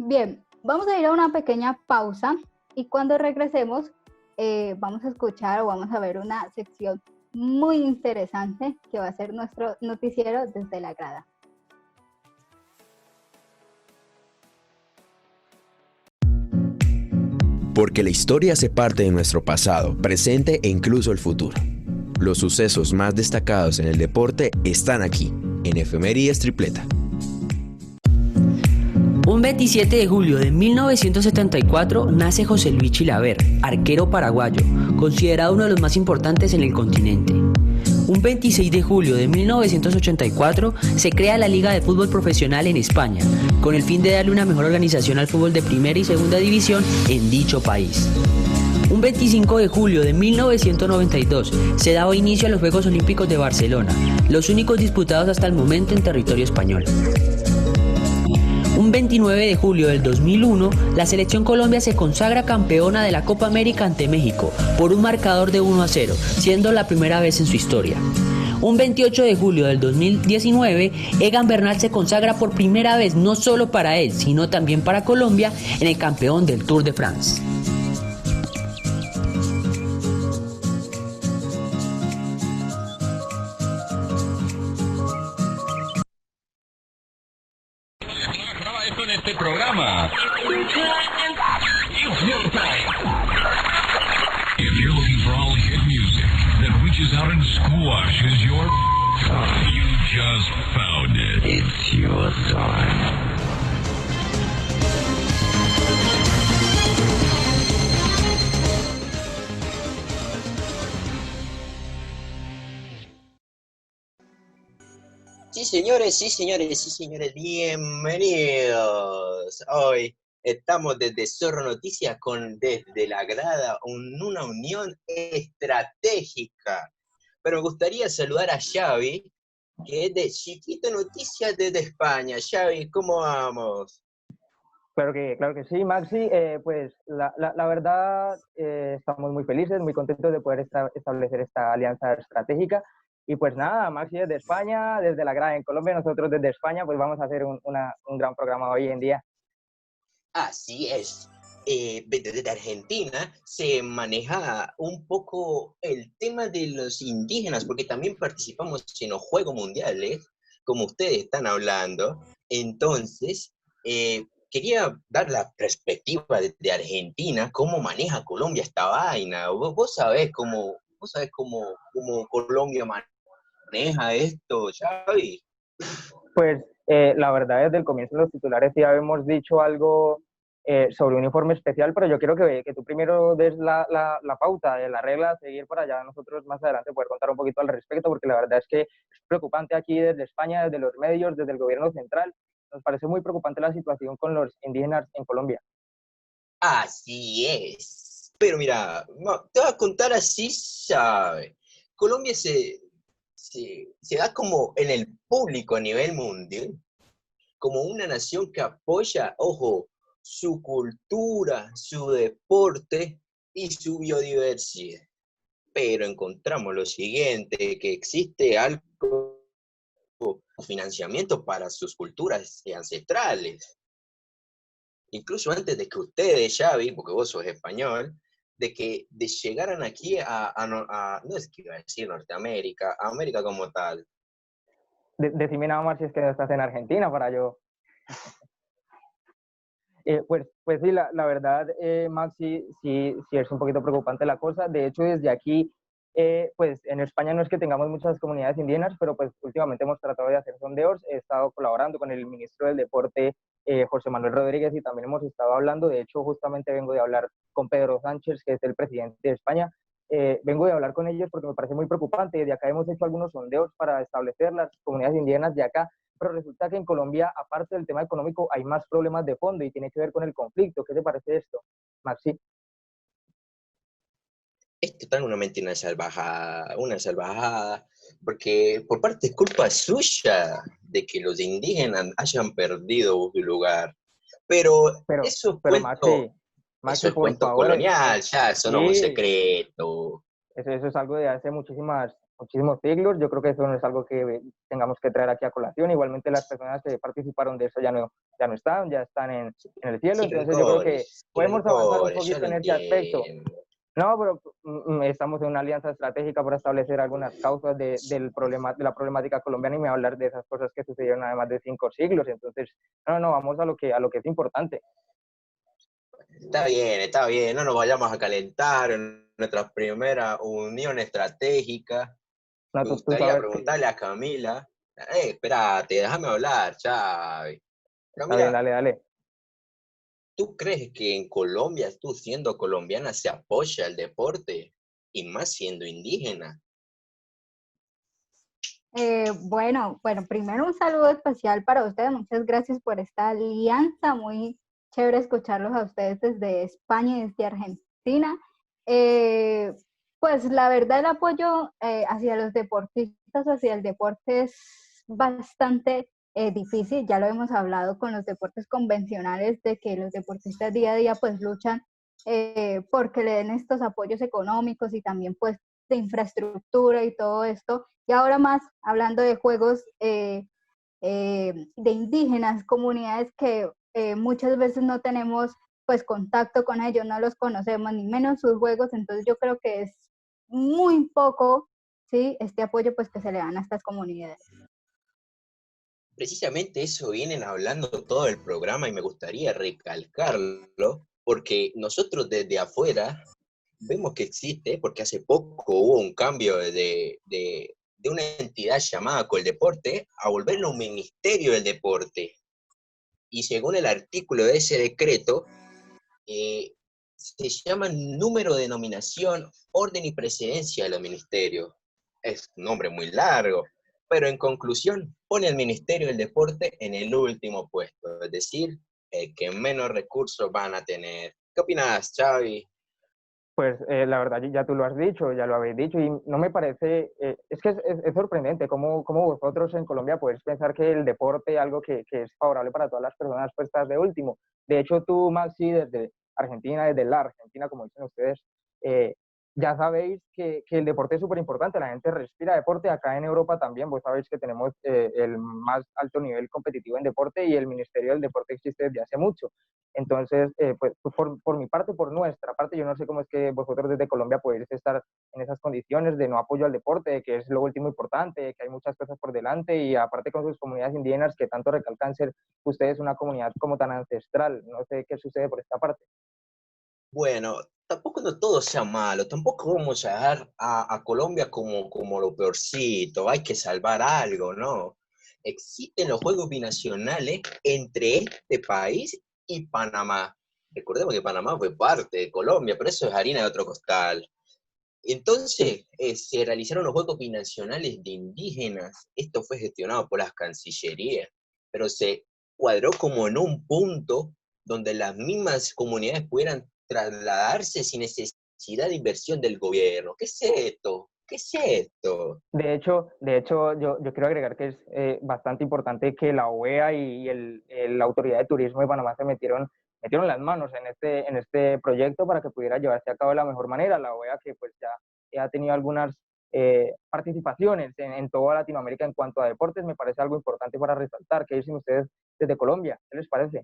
Bien, Vamos a ir a una pequeña pausa y cuando regresemos vamos a escuchar o vamos a ver una sección muy interesante que va a ser nuestro noticiero desde la grada. Porque la historia hace parte de nuestro pasado, presente e incluso el futuro. Los sucesos más destacados en el deporte están aquí, en Efemérides Tripleta. Un 27 de julio de 1974 nace José Luis Chilaver, arquero paraguayo, considerado uno de los más importantes en el continente. Un 26 de julio de 1984 se crea la Liga de Fútbol Profesional en España, con el fin de darle una mejor organización al fútbol de primera y segunda división en dicho país. Un 25 de julio de 1992 se daba inicio a los Juegos Olímpicos de Barcelona, los únicos disputados hasta el momento en territorio español. Un 29 de julio del 2001, la selección Colombia se consagra campeona de la Copa América ante México por un marcador de 1-0, siendo la primera vez en su historia. Un 28 de julio del 2019, Egan Bernal se consagra por primera vez no solo para él, sino también para Colombia en el campeón del Tour de France. En este programa. If you're looking for all hit music that reaches out and squashes your... You just found it. It's your time. Sí, señores, sí, señores, sí, señores, bienvenidos. Hoy estamos desde Zorro Noticias desde la grada, una unión estratégica. Pero me gustaría saludar a Xavi, que es de Chiquito Noticias desde España. Xavi, ¿cómo vamos? Claro que sí, Maxi. Pues la verdad, estamos muy felices, muy contentos de poder establecer esta alianza estratégica. Y pues nada, Maxi desde España, desde la grada en Colombia, nosotros desde España, pues vamos a hacer un gran programa hoy en día. Así es. Desde Argentina se maneja un poco el tema de los indígenas, porque también participamos en los Juegos Mundiales, como ustedes están hablando. Entonces, quería dar la perspectiva de Argentina, cómo maneja Colombia esta vaina. Vos sabés cómo Colombia maneja esto, Xavi. Pues la verdad, desde el comienzo de los titulares ya habíamos dicho algo sobre un informe especial, pero yo quiero que tú primero des la pauta de la regla a seguir para allá nosotros más adelante poder contar un poquito al respecto, porque la verdad es que es preocupante aquí desde España, desde los medios, desde el gobierno central. Nos parece muy preocupante la situación con los indígenas en Colombia. Así es. Pero mira, te voy a contar así, ¿sabes? Colombia se da como en el público a nivel mundial, como una nación que apoya, ojo, su cultura, su deporte y su biodiversidad. Pero encontramos lo siguiente, que existe algo, financiamiento para sus culturas ancestrales. Incluso antes de que ustedes, Xavi, porque vos sos español, de llegaran aquí no es que iba a decir Norteamérica, a América como tal. Decime nada más si es que no estás en Argentina para yo. Pues sí, la verdad, Maxi, sí es un poquito preocupante la cosa. De hecho, desde aquí, pues en España no es que tengamos muchas comunidades indígenas, pero pues últimamente hemos tratado de hacer sondeos. He estado colaborando con el ministro del Deporte, José Manuel Rodríguez, y también hemos estado hablando. De hecho, justamente vengo de hablar con Pedro Sánchez, que es el presidente de España. Vengo de hablar con ellos porque me parece muy preocupante. Desde acá hemos hecho algunos sondeos para establecer las comunidades indígenas de acá, pero resulta que en Colombia, aparte del tema económico, hay más problemas de fondo y tiene que ver con el conflicto. ¿Qué te parece esto, Maxi? Es totalmente una salvajada, porque por parte es culpa suya de que los indígenas hayan perdido su lugar. Pero eso es cuento colonial, ya, eso no es un secreto. Eso es algo de hace muchísimas muchísimos siglos. Yo creo que eso no es algo que tengamos que traer aquí a colación. Igualmente las personas que participaron de eso ya no están, ya están en el cielo. Entonces yo creo que Qué podemos avanzar un rencores, yo poquito no en ese aspecto. entiendo. No, pero estamos en una alianza estratégica para establecer algunas causas del problema, de la problemática colombiana y me va a hablar de esas cosas que sucedieron además de 5 siglos. Entonces, no, vamos a lo que es importante. Está bien, no nos vayamos a calentar en nuestra primera unión estratégica. No, Me tú gustaría sabes que... preguntarle a Camila. Espérate, déjame hablar, Chavi. Está bien, Camila, dale. ¿tú crees que en Colombia, tú siendo colombiana, se apoya el deporte? Y más siendo indígena. Bueno, primero un saludo especial para ustedes. Muchas gracias por esta alianza. Muy chévere escucharlos a ustedes desde España y desde Argentina. Eh, pues la verdad el apoyo hacia los deportistas, hacia el deporte es bastante difícil. Ya lo hemos hablado con los deportes convencionales de que los deportistas día a día pues luchan porque le den estos apoyos económicos y también pues de infraestructura y todo esto. Y ahora más, hablando de juegos de indígenas, comunidades que muchas veces no tenemos pues contacto con ellos, no los conocemos, ni menos sus juegos, entonces yo creo que es muy poco, ¿sí? Este apoyo pues que se le dan a estas comunidades. Precisamente eso vienen hablando todo el programa y me gustaría recalcarlo, porque nosotros desde afuera vemos que existe, porque hace poco hubo un cambio de una entidad llamada Coldeporte a volverlo un ministerio del deporte. Y según el artículo de ese decreto, se llama número de denominación, orden y presidencia de los ministerios. Es un nombre muy largo, pero en conclusión pone al Ministerio del Deporte en el último puesto, es decir, el que menos recursos van a tener. ¿Qué opinas, Xavi? Pues la verdad ya tú lo has dicho, ya lo habéis dicho y no me parece, es que es sorprendente cómo vosotros en Colombia podéis pensar que el deporte, algo que es favorable para todas las personas, pues estás de último. De hecho tú, Maxi, desde Argentina, desde la Argentina, como dicen ustedes, eh, ya sabéis que el deporte es súper importante, la gente respira deporte, acá en Europa también, vos sabéis que tenemos el más alto nivel competitivo en deporte y el Ministerio del Deporte existe desde hace mucho. Entonces, pues por mi parte, por nuestra parte, yo no sé cómo es que vosotros desde Colombia podéis estar en esas condiciones de no apoyo al deporte, de que es lo último importante, que hay muchas cosas por delante y aparte con sus comunidades indígenas que tanto recalcan ser ustedes una comunidad como tan ancestral. No sé qué sucede por esta parte. Bueno, tampoco no todo sea malo, tampoco vamos a dejar a Colombia como lo peorcito, hay que salvar algo, ¿no? Existen los juegos binacionales entre este país y Panamá. Recordemos que Panamá fue parte de Colombia, pero eso es harina de otro costal. Entonces, se realizaron los juegos binacionales de indígenas. Esto fue gestionado por las cancillerías, pero se cuadró como en un punto donde las mismas comunidades pudieran trasladarse sin necesidad de inversión del gobierno. ¿Qué es esto? ¿Qué es esto? De hecho yo quiero agregar que es bastante importante que la OEA y la Autoridad de Turismo de Panamá se metieron las manos en este proyecto para que pudiera llevarse a cabo de la mejor manera. La OEA que pues ya ha tenido algunas participaciones en toda Latinoamérica en cuanto a deportes, me parece algo importante para resaltar. ¿Qué dicen ustedes desde Colombia? ¿Qué les parece?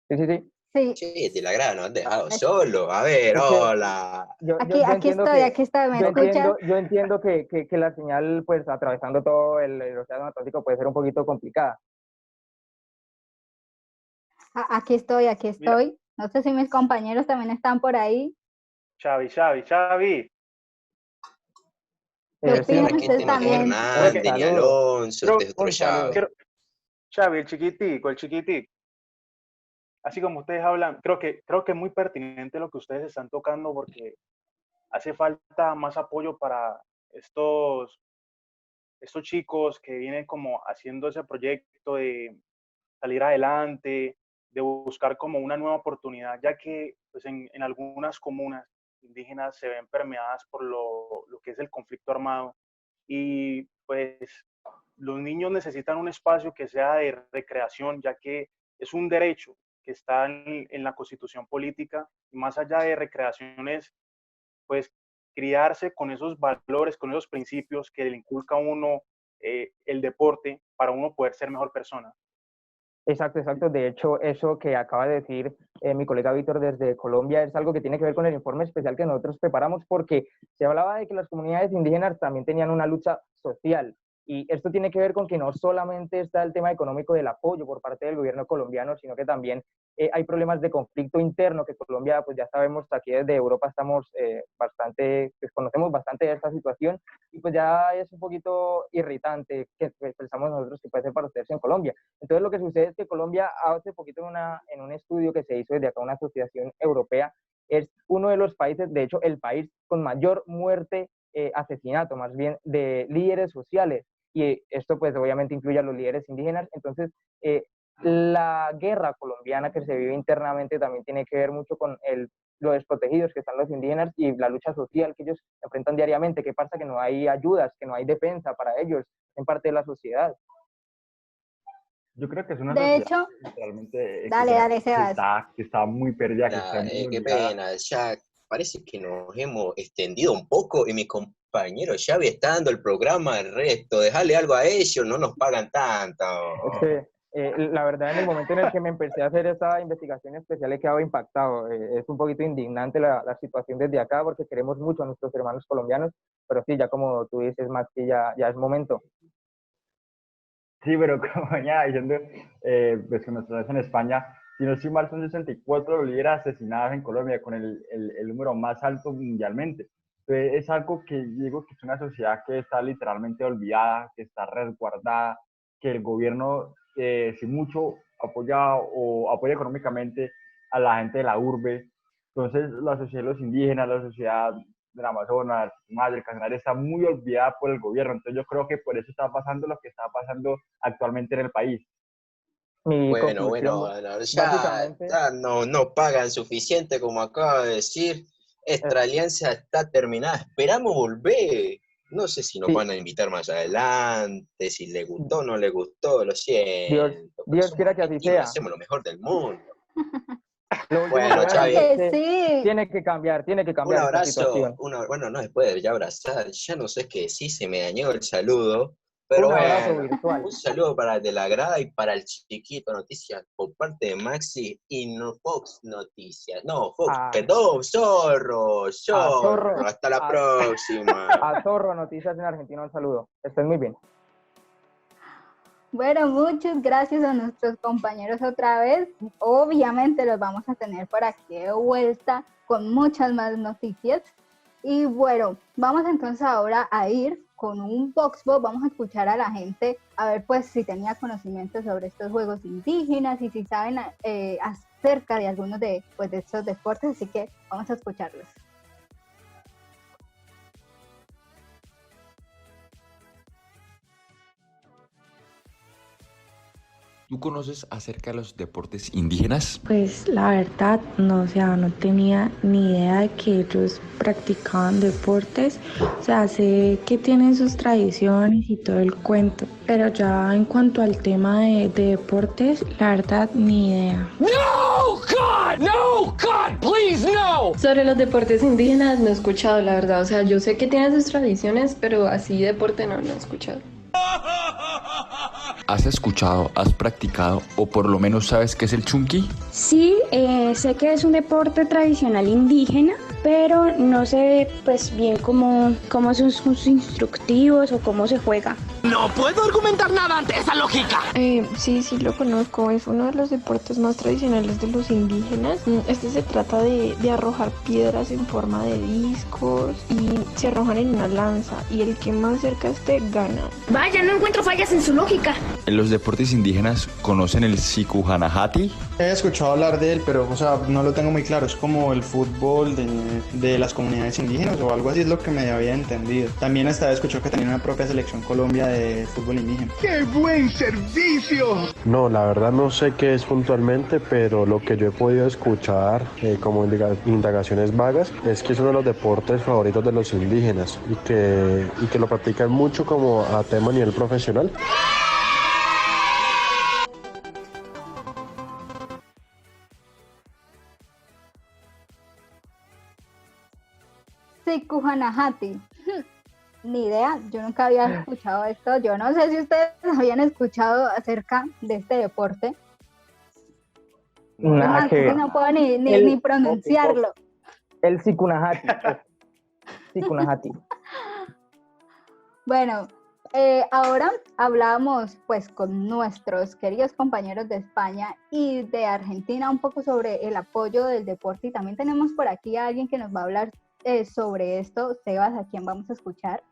Sí. Sí. Che, de la grana, nos has dejado solo. A ver, Es que hola. Aquí estoy, ¿me escuchas? yo entiendo que la señal, pues, atravesando todo el Océano Atlántico puede ser un poquito complicada. Aquí estoy. Mira, No sé si mis compañeros también están por ahí. Xavi. ¿Qué Sí, opinan Aquí ustedes este no es también? Creo Hernández que, ni saludo. Alonso, este es otro Un saludo. Xavi. Xavi, el chiquitico. Así como ustedes hablan, creo que es muy pertinente lo que ustedes están tocando porque hace falta más apoyo para estos chicos que vienen como haciendo ese proyecto de salir adelante, de buscar como una nueva oportunidad, ya que pues en algunas comunas indígenas se ven permeadas por lo que es el conflicto armado y pues los niños necesitan un espacio que sea de recreación, ya que es un derecho que está en la Constitución política, y más allá de recreaciones, pues criarse con esos valores, con esos principios que le inculca a uno el deporte para uno poder ser mejor persona. Exacto, exacto. De hecho, eso que acaba de decir mi colega Víctor desde Colombia es algo que tiene que ver con el informe especial que nosotros preparamos, porque se hablaba de que las comunidades indígenas también tenían una lucha social. Y esto tiene que ver con que no solamente está el tema económico del apoyo por parte del gobierno colombiano, sino que también hay problemas de conflicto interno, que Colombia, pues ya sabemos, aquí desde Europa estamos pues conocemos bastante de esta situación, y pues ya es un poquito irritante que pensamos nosotros que puede ser para ustedes en Colombia. Entonces lo que sucede es que Colombia hace poquito en un estudio que se hizo desde acá, una asociación europea, es uno de los países, de hecho el país con mayor muerte, asesinato más bien, de líderes sociales, y esto pues obviamente incluye a los líderes indígenas. Entonces la guerra colombiana que se vive internamente también tiene que ver mucho con los desprotegidos que están los indígenas y la lucha social que ellos enfrentan diariamente. ¿Qué pasa? Que no hay ayudas, que no hay defensa para ellos en parte de la sociedad. Yo creo que es una De sociedad hecho, literalmente dale, Sebas. que está muy perdida, que está muy Qué olvidada. pena, ya parece que nos hemos extendido un poco y mi compañero Xavi está dando el programa al resto. Dejale algo a ellos, no nos pagan tanto. Es que, la verdad, en el momento en el que me empecé a hacer esta investigación especial he quedado impactado. Es un poquito indignante la situación desde acá, porque queremos mucho a nuestros hermanos colombianos, pero sí, ya como tú dices, Maxi, ya es momento. Sí, pero como venía diciendo, pues que nosotros en España, si no estoy mal, son 64 líderes asesinados en Colombia, con el número más alto mundialmente. Entonces, es algo que digo que es una sociedad que está literalmente olvidada, que está resguardada, que el gobierno, si mucho, apoya económicamente a la gente de la urbe. Entonces, la sociedad de los indígenas, la sociedad del Amazonas, del Casanare, está muy olvidada por el gobierno. Entonces yo creo que por eso está pasando lo que está pasando actualmente en el país. Bueno, ya no pagan suficiente, como acaba de decir. Esta alianza está terminada. Esperamos volver. No sé si nos van a invitar más adelante, si le gustó o no le gustó, lo siento. Dios quiera que así sea. Hacemos lo mejor del mundo. Bueno, Xavi, tiene que cambiar un abrazo, esta situación. bueno, no se puede ya abrazar, ya no sé qué decir, se me dañó el saludo, pero un abrazo bueno, virtual. Un saludo para el de la grada y para el chiquito Noticias por parte de Maxi y no Fox Noticias, perdón, Zorro, hasta la próxima. A Zorro Noticias en Argentina, un saludo, estén muy bien. Bueno, muchas gracias a nuestros compañeros otra vez. Obviamente los vamos a tener por aquí de vuelta con muchas más noticias. Y bueno, vamos entonces ahora a ir con un Voxbox. Vamos a escuchar a la gente, a ver pues si tenía conocimiento sobre estos juegos indígenas y si saben acerca de algunos de estos deportes. Así que vamos a escucharlos. ¿Tú conoces acerca de los deportes indígenas? Pues la verdad, no tenía ni idea de que ellos practicaban deportes. O sea, sé que tienen sus tradiciones y todo el cuento, pero ya en cuanto al tema de deportes, la verdad, ni idea. ¡No, God! ¡No, God! ¡Please, no! Sobre los deportes indígenas no he escuchado, la verdad. O sea, yo sé que tienen sus tradiciones, pero así deporte no he escuchado. ¿Has escuchado, has practicado o por lo menos sabes qué es el chunqui? Sí, sé que es un deporte tradicional indígena, pero no sé pues bien cómo son sus instructivos o cómo se juega. No puedo argumentar nada ante esa lógica. Sí, lo conozco. Es uno de los deportes más tradicionales de los indígenas. Este se trata de arrojar piedras en forma de discos y se arrojan en una lanza y el que más cerca esté gana. Vaya, no encuentro fallas en su lógica. ¿En los deportes indígenas conocen el Sikuhanahati? He escuchado hablar de él, pero no lo tengo muy claro. Es como el fútbol de las comunidades indígenas o algo así, es lo que me había entendido. También hasta he escuchado que tenía una propia selección Colombia de fútbol indígena. ¡Qué buen servicio! No, la verdad no sé qué es puntualmente, pero lo que yo he podido escuchar como indagaciones vagas es que es uno de los deportes favoritos de los indígenas y que lo practican mucho como a tema a nivel profesional. Sicuanajati. Ni idea, yo nunca había escuchado esto. Yo no sé si ustedes habían escuchado acerca de este deporte. Nada que ver. No puedo ni pronunciarlo. El Sicuanajati. Sicuanajati. Bueno, ahora hablábamos pues con nuestros queridos compañeros de España y de Argentina un poco sobre el apoyo del deporte, y también tenemos por aquí a alguien que nos va a hablar sobre esto. Sebas, ¿a quién vamos a escuchar?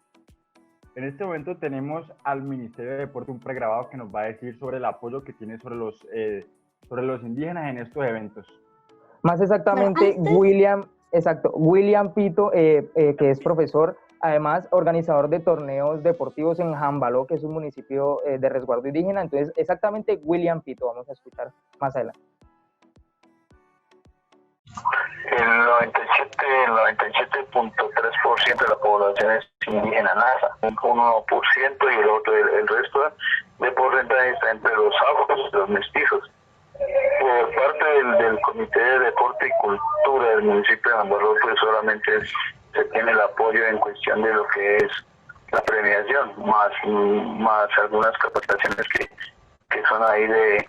En este momento tenemos al Ministerio de Deporte, un pregrabado que nos va a decir sobre el apoyo que tiene sobre los indígenas en estos eventos. Más exactamente, William Pito, que es profesor, además organizador de torneos deportivos en Jambaló, que es un municipio de resguardo indígena. Entonces, exactamente William Pito, vamos a escuchar más adelante. El 97.3% de la población es indígena nasa, un 1% y el resto de porcentaje está entre los afros y los mestizos. Por parte del Comité de Deporte y Cultura del municipio de Jambaló, pues solamente se tiene el apoyo en cuestión de lo que es la premiación, más algunas capacitaciones que son ahí de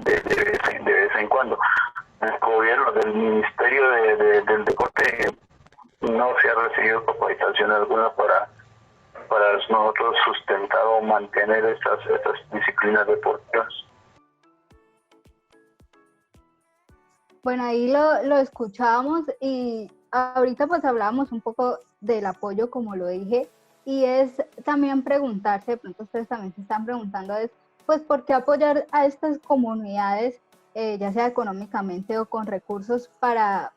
vez en cuando. El gobierno del Ministerio del Deporte no se ha recibido capacitación alguna para nosotros sustentar o mantener estas disciplinas deportivas. Bueno, ahí lo escuchábamos, y ahorita pues hablábamos un poco del apoyo, como lo dije, y es también preguntarse, de pronto ustedes también se están preguntando, pues ¿por qué apoyar a estas comunidades, ya sea económicamente o con recursos para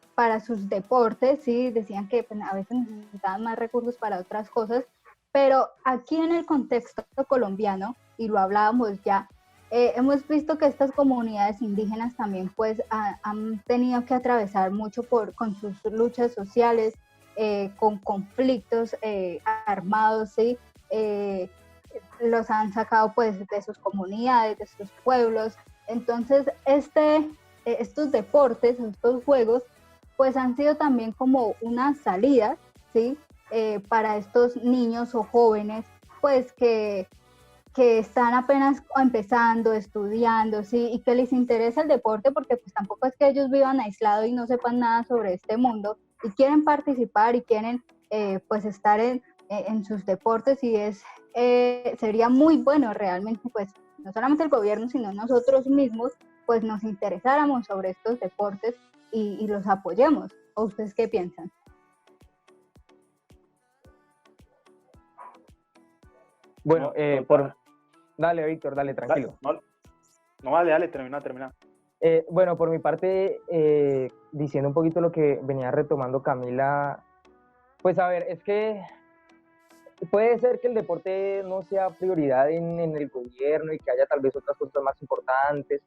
sus deportes? Sí, decían que pues, a veces necesitaban más recursos para otras cosas, pero aquí en el contexto colombiano, y lo hablábamos ya, hemos visto que estas comunidades indígenas también pues han tenido que atravesar mucho con sus luchas sociales, con conflictos armados, ¿sí? Los han sacado pues de sus comunidades, de sus pueblos. Entonces estos deportes, estos juegos, pues han sido también como una salida, ¿sí? Para estos niños o jóvenes pues que están apenas empezando, estudiando, ¿sí? Y que les interesa el deporte, porque pues tampoco es que ellos vivan aislados y no sepan nada sobre este mundo, y quieren participar y quieren pues estar en sus deportes, y sería muy bueno realmente pues no solamente el gobierno sino nosotros mismos pues nos interesáramos sobre estos deportes y los apoyemos. ¿O ustedes qué piensan? Bueno, dale, Víctor, dale, tranquilo. No, dale, termina. Bueno, por mi parte, diciendo un poquito lo que venía retomando Camila, pues a ver, es que puede ser que el deporte no sea prioridad en el gobierno y que haya tal vez otras cosas más importantes,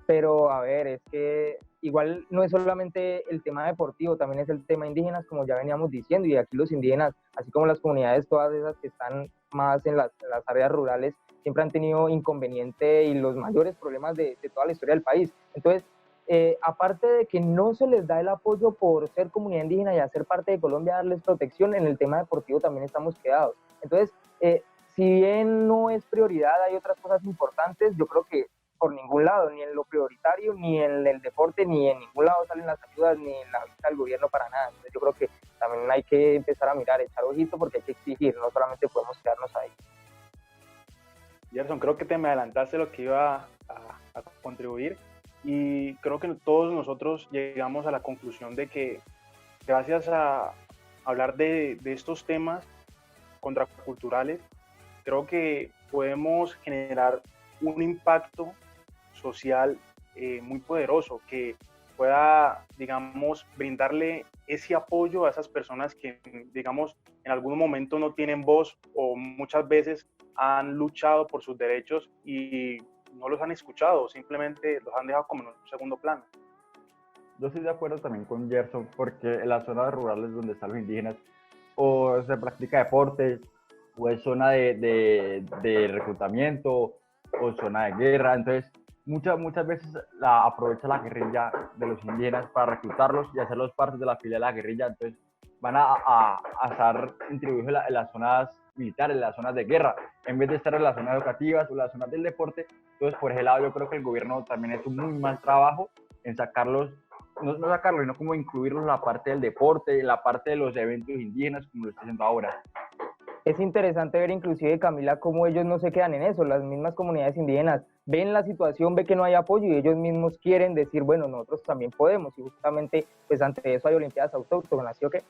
pero a ver, es que igual no es solamente el tema deportivo, también es el tema indígenas, como ya veníamos diciendo, y aquí los indígenas, así como las comunidades, todas esas que están más en las áreas rurales, siempre han tenido inconveniente y los mayores problemas de toda la historia del país. Entonces, aparte de que no se les da el apoyo por ser comunidad indígena y hacer parte de Colombia, darles protección, en el tema deportivo también estamos quedados. Entonces, si bien no es prioridad, hay otras cosas importantes. Yo creo que por ningún lado, ni en lo prioritario, ni en el deporte, ni en ningún lado salen las ayudas, ni en la vista del gobierno para nada. Entonces yo creo que también hay que empezar a mirar, echar ojito, porque hay que exigir, no solamente podemos quedarnos ahí. Gerson, creo que te me adelantaste lo que iba a contribuir, y creo que todos nosotros llegamos a la conclusión de que gracias a hablar de estos temas contraculturales, creo que podemos generar un impacto social muy poderoso que pueda, digamos, brindarle ese apoyo a esas personas que, digamos, en algún momento no tienen voz o muchas veces han luchado por sus derechos y no los han escuchado, simplemente los han dejado como en un segundo plano. Yo estoy de acuerdo también con Gerson, porque en las zonas rurales donde están los indígenas o se practica deporte o es zona de reclutamiento o zona de guerra, entonces muchas veces aprovecha la guerrilla de los indígenas para reclutarlos y hacerlos parte de la fila de la guerrilla. Entonces van a estar distribuidos en las zonas militares, en las zonas de guerra, en vez de estar en las zonas educativas o las zonas del deporte. Entonces, por ese lado, yo creo que el gobierno también ha hecho un muy mal trabajo en sacarlos, no sacarlos, sino como incluirlos en la parte del deporte, en la parte de los eventos indígenas, como lo está haciendo ahora. Es interesante ver inclusive, Camila, cómo ellos no se quedan en eso, las mismas comunidades indígenas ven la situación, ven que no hay apoyo y ellos mismos quieren decir, bueno, nosotros también podemos, y justamente pues ante eso hay olimpiadas autóctonas, ¿sí o qué?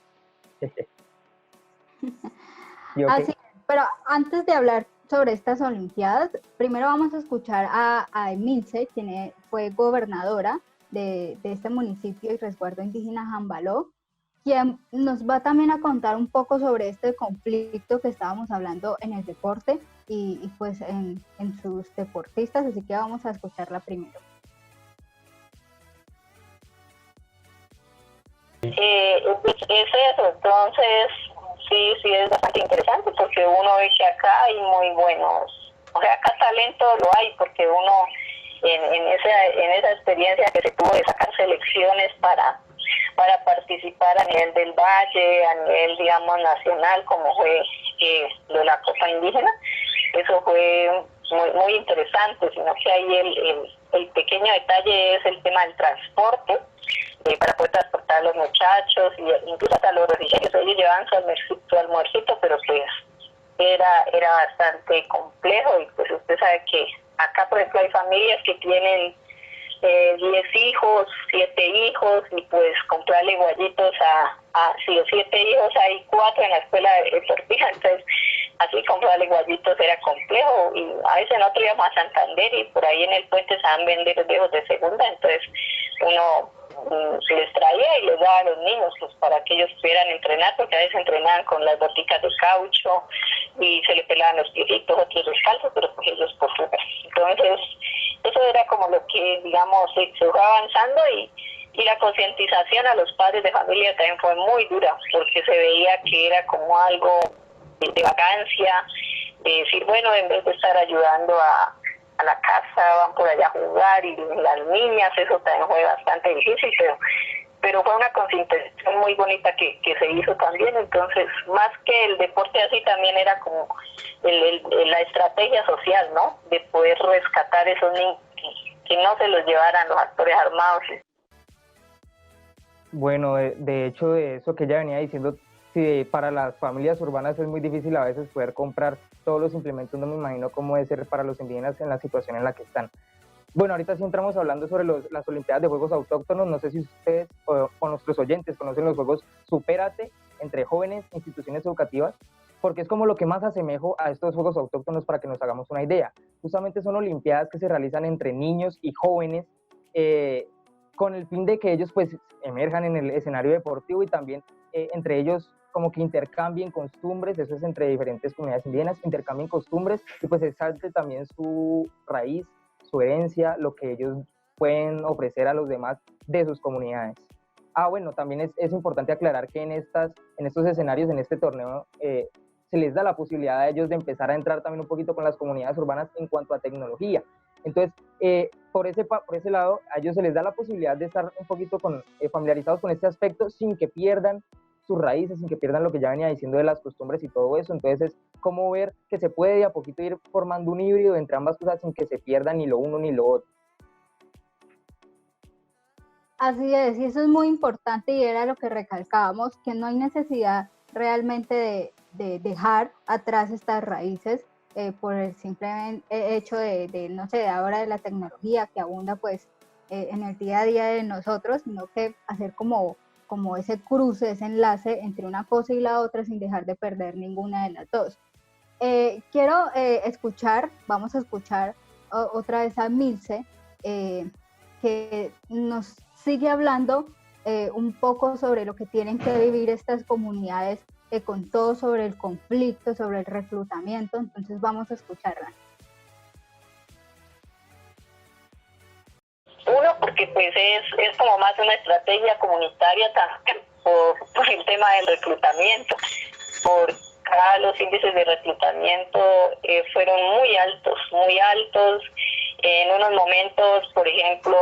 Así es, pero antes de hablar sobre estas olimpiadas, primero vamos a escuchar a Emilce, quien fue gobernadora de este municipio y resguardo indígena Jambaló, quien nos va también a contar un poco sobre este conflicto que estábamos hablando en el deporte y pues en sus deportistas, así que vamos a escucharla primero. Pues es eso, entonces sí es bastante interesante porque uno ve que acá hay muy buenos, o sea, acá talento lo hay porque uno en esa experiencia que se tuvo de sacar selecciones para participar a nivel del Valle, a nivel, digamos, nacional, como fue lo de la Copa Indígena, eso fue muy interesante, sino que ahí el pequeño detalle es el tema del transporte, para poder transportar a los muchachos, y incluso hasta los religiosos, ellos llevaban su almuercito, pero pues era bastante complejo, y pues usted sabe que acá, por ejemplo, hay familias que tienen 10 hijos, 7 hijos, y pues comprarle guayitos si los 7 hijos hay 4 en la escuela de tortilla, entonces así comprarle guayitos era complejo, y a veces nosotros íbamos a Santander y por ahí en el puente se van a vender viejos de segunda, entonces uno se les traía y les daba a los niños pues, para que ellos pudieran entrenar, porque a veces entrenaban con las boticas de caucho y se le pelaban los piecitos, otros descalzos, pero pues ellos por fuera. Entonces eso era como lo que, digamos, se fue avanzando, y la concientización a los padres de familia también fue muy dura, porque se veía que era como algo de vacancia, de decir, bueno, en vez de estar ayudando a la casa, van por allá a jugar, y las niñas, eso también fue bastante difícil, pero fue una concientización muy bonita que se hizo también. Entonces, más que el deporte así, también era como la estrategia social, ¿no? De poder rescatar esos niños, que no se los llevaran los actores armados. Bueno, de hecho, de eso que ella venía diciendo, sí, para las familias urbanas es muy difícil a veces poder comprar todos los implementos, no me imagino cómo debe ser para los indígenas en la situación en la que están. Bueno, ahorita sí entramos hablando sobre las Olimpiadas de Juegos Autóctonos. No sé si ustedes o nuestros oyentes conocen los Juegos Supérate entre jóvenes, instituciones educativas, porque es como lo que más asemejo a estos Juegos Autóctonos para que nos hagamos una idea. Justamente son Olimpiadas que se realizan entre niños y jóvenes con el fin de que ellos pues emerjan en el escenario deportivo y también entre ellos como que intercambien costumbres, eso es entre diferentes comunidades indígenas, intercambien costumbres y pues exalte también su raíz, su herencia, lo que ellos pueden ofrecer a los demás de sus comunidades. Bueno, también es importante aclarar que en estos escenarios, en este torneo, se les da la posibilidad a ellos de empezar a entrar también un poquito con las comunidades urbanas en cuanto a tecnología. Entonces, por ese lado, a ellos se les da la posibilidad de estar un poquito familiarizados con este aspecto sin que pierdan sus raíces, sin que pierdan lo que ya venía diciendo de las costumbres y todo eso. Entonces es como ver que se puede de a poquito ir formando un híbrido entre ambas cosas sin que se pierda ni lo uno ni lo otro. Así es, y eso es muy importante y era lo que recalcábamos, que no hay necesidad realmente de dejar atrás estas raíces por el simple hecho de, no sé, de ahora de la tecnología que abunda pues en el día a día de nosotros, sino que hacer como ese cruce, ese enlace entre una cosa y la otra sin dejar de perder ninguna de las dos. Quiero vamos a escuchar otra vez a Milce, que nos sigue hablando un poco sobre lo que tienen que vivir estas comunidades, con todo sobre el conflicto, sobre el reclutamiento. Entonces vamos a escucharla. Uno, porque pues es como más una estrategia comunitaria también por el tema del reclutamiento, por acá los índices de reclutamiento fueron muy altos, en unos momentos, por ejemplo,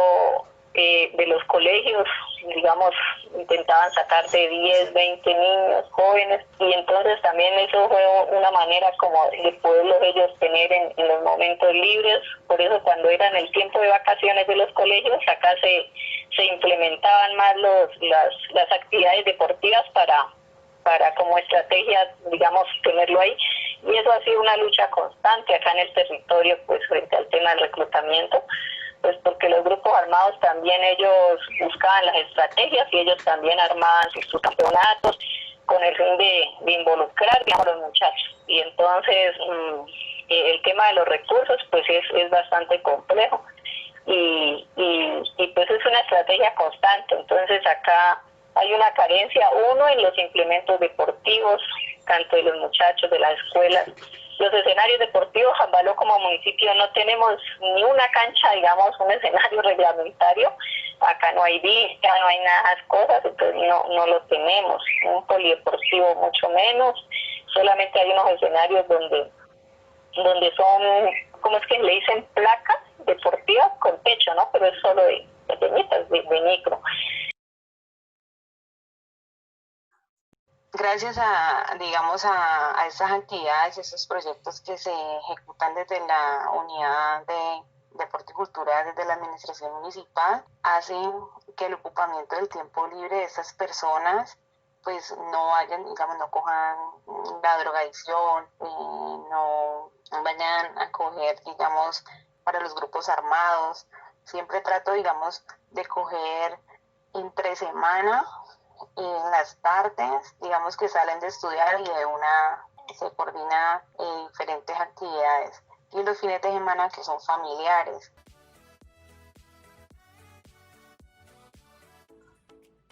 de los colegios, digamos, intentaban sacar de 10, 20 niños jóvenes, y entonces también eso fue una manera como de poderlos ellos tener en los momentos libres. Por eso cuando era en el tiempo de vacaciones de los colegios, acá se implementaban más las actividades deportivas para como estrategia, digamos, tenerlo ahí. Y eso ha sido una lucha constante acá en el territorio, pues frente al tema del reclutamiento, pues porque los grupos armados también ellos buscaban las estrategias y ellos también armaban sus campeonatos con el fin de involucrar, digamos, a los muchachos. Y entonces el tema de los recursos pues es bastante complejo y pues es una estrategia constante. Entonces acá hay una carencia, uno, en los implementos deportivos, tanto de los muchachos, de las escuelas. Los escenarios deportivos, Jambaló como municipio no tenemos ni una cancha, digamos, un escenario reglamentario. Acá no hay vista, no hay nada de esas cosas, entonces no lo tenemos. Un polideportivo mucho menos. Solamente hay unos escenarios donde son, ¿cómo es que le dicen? Placas deportivas con techo, ¿no? Pero es solo de pequeñitas, de micro. Gracias a, digamos, a estas actividades, estos proyectos que se ejecutan desde la unidad de deporte y cultura, desde la administración municipal, hacen que el ocupamiento del tiempo libre de estas personas pues no vayan, digamos, no cojan la drogadicción, no vayan a coger, digamos, para los grupos armados. Siempre trato, digamos, de coger entre semana, en las tardes, digamos que salen de estudiar y de una se coordina diferentes actividades, y los fines de semana que son familiares.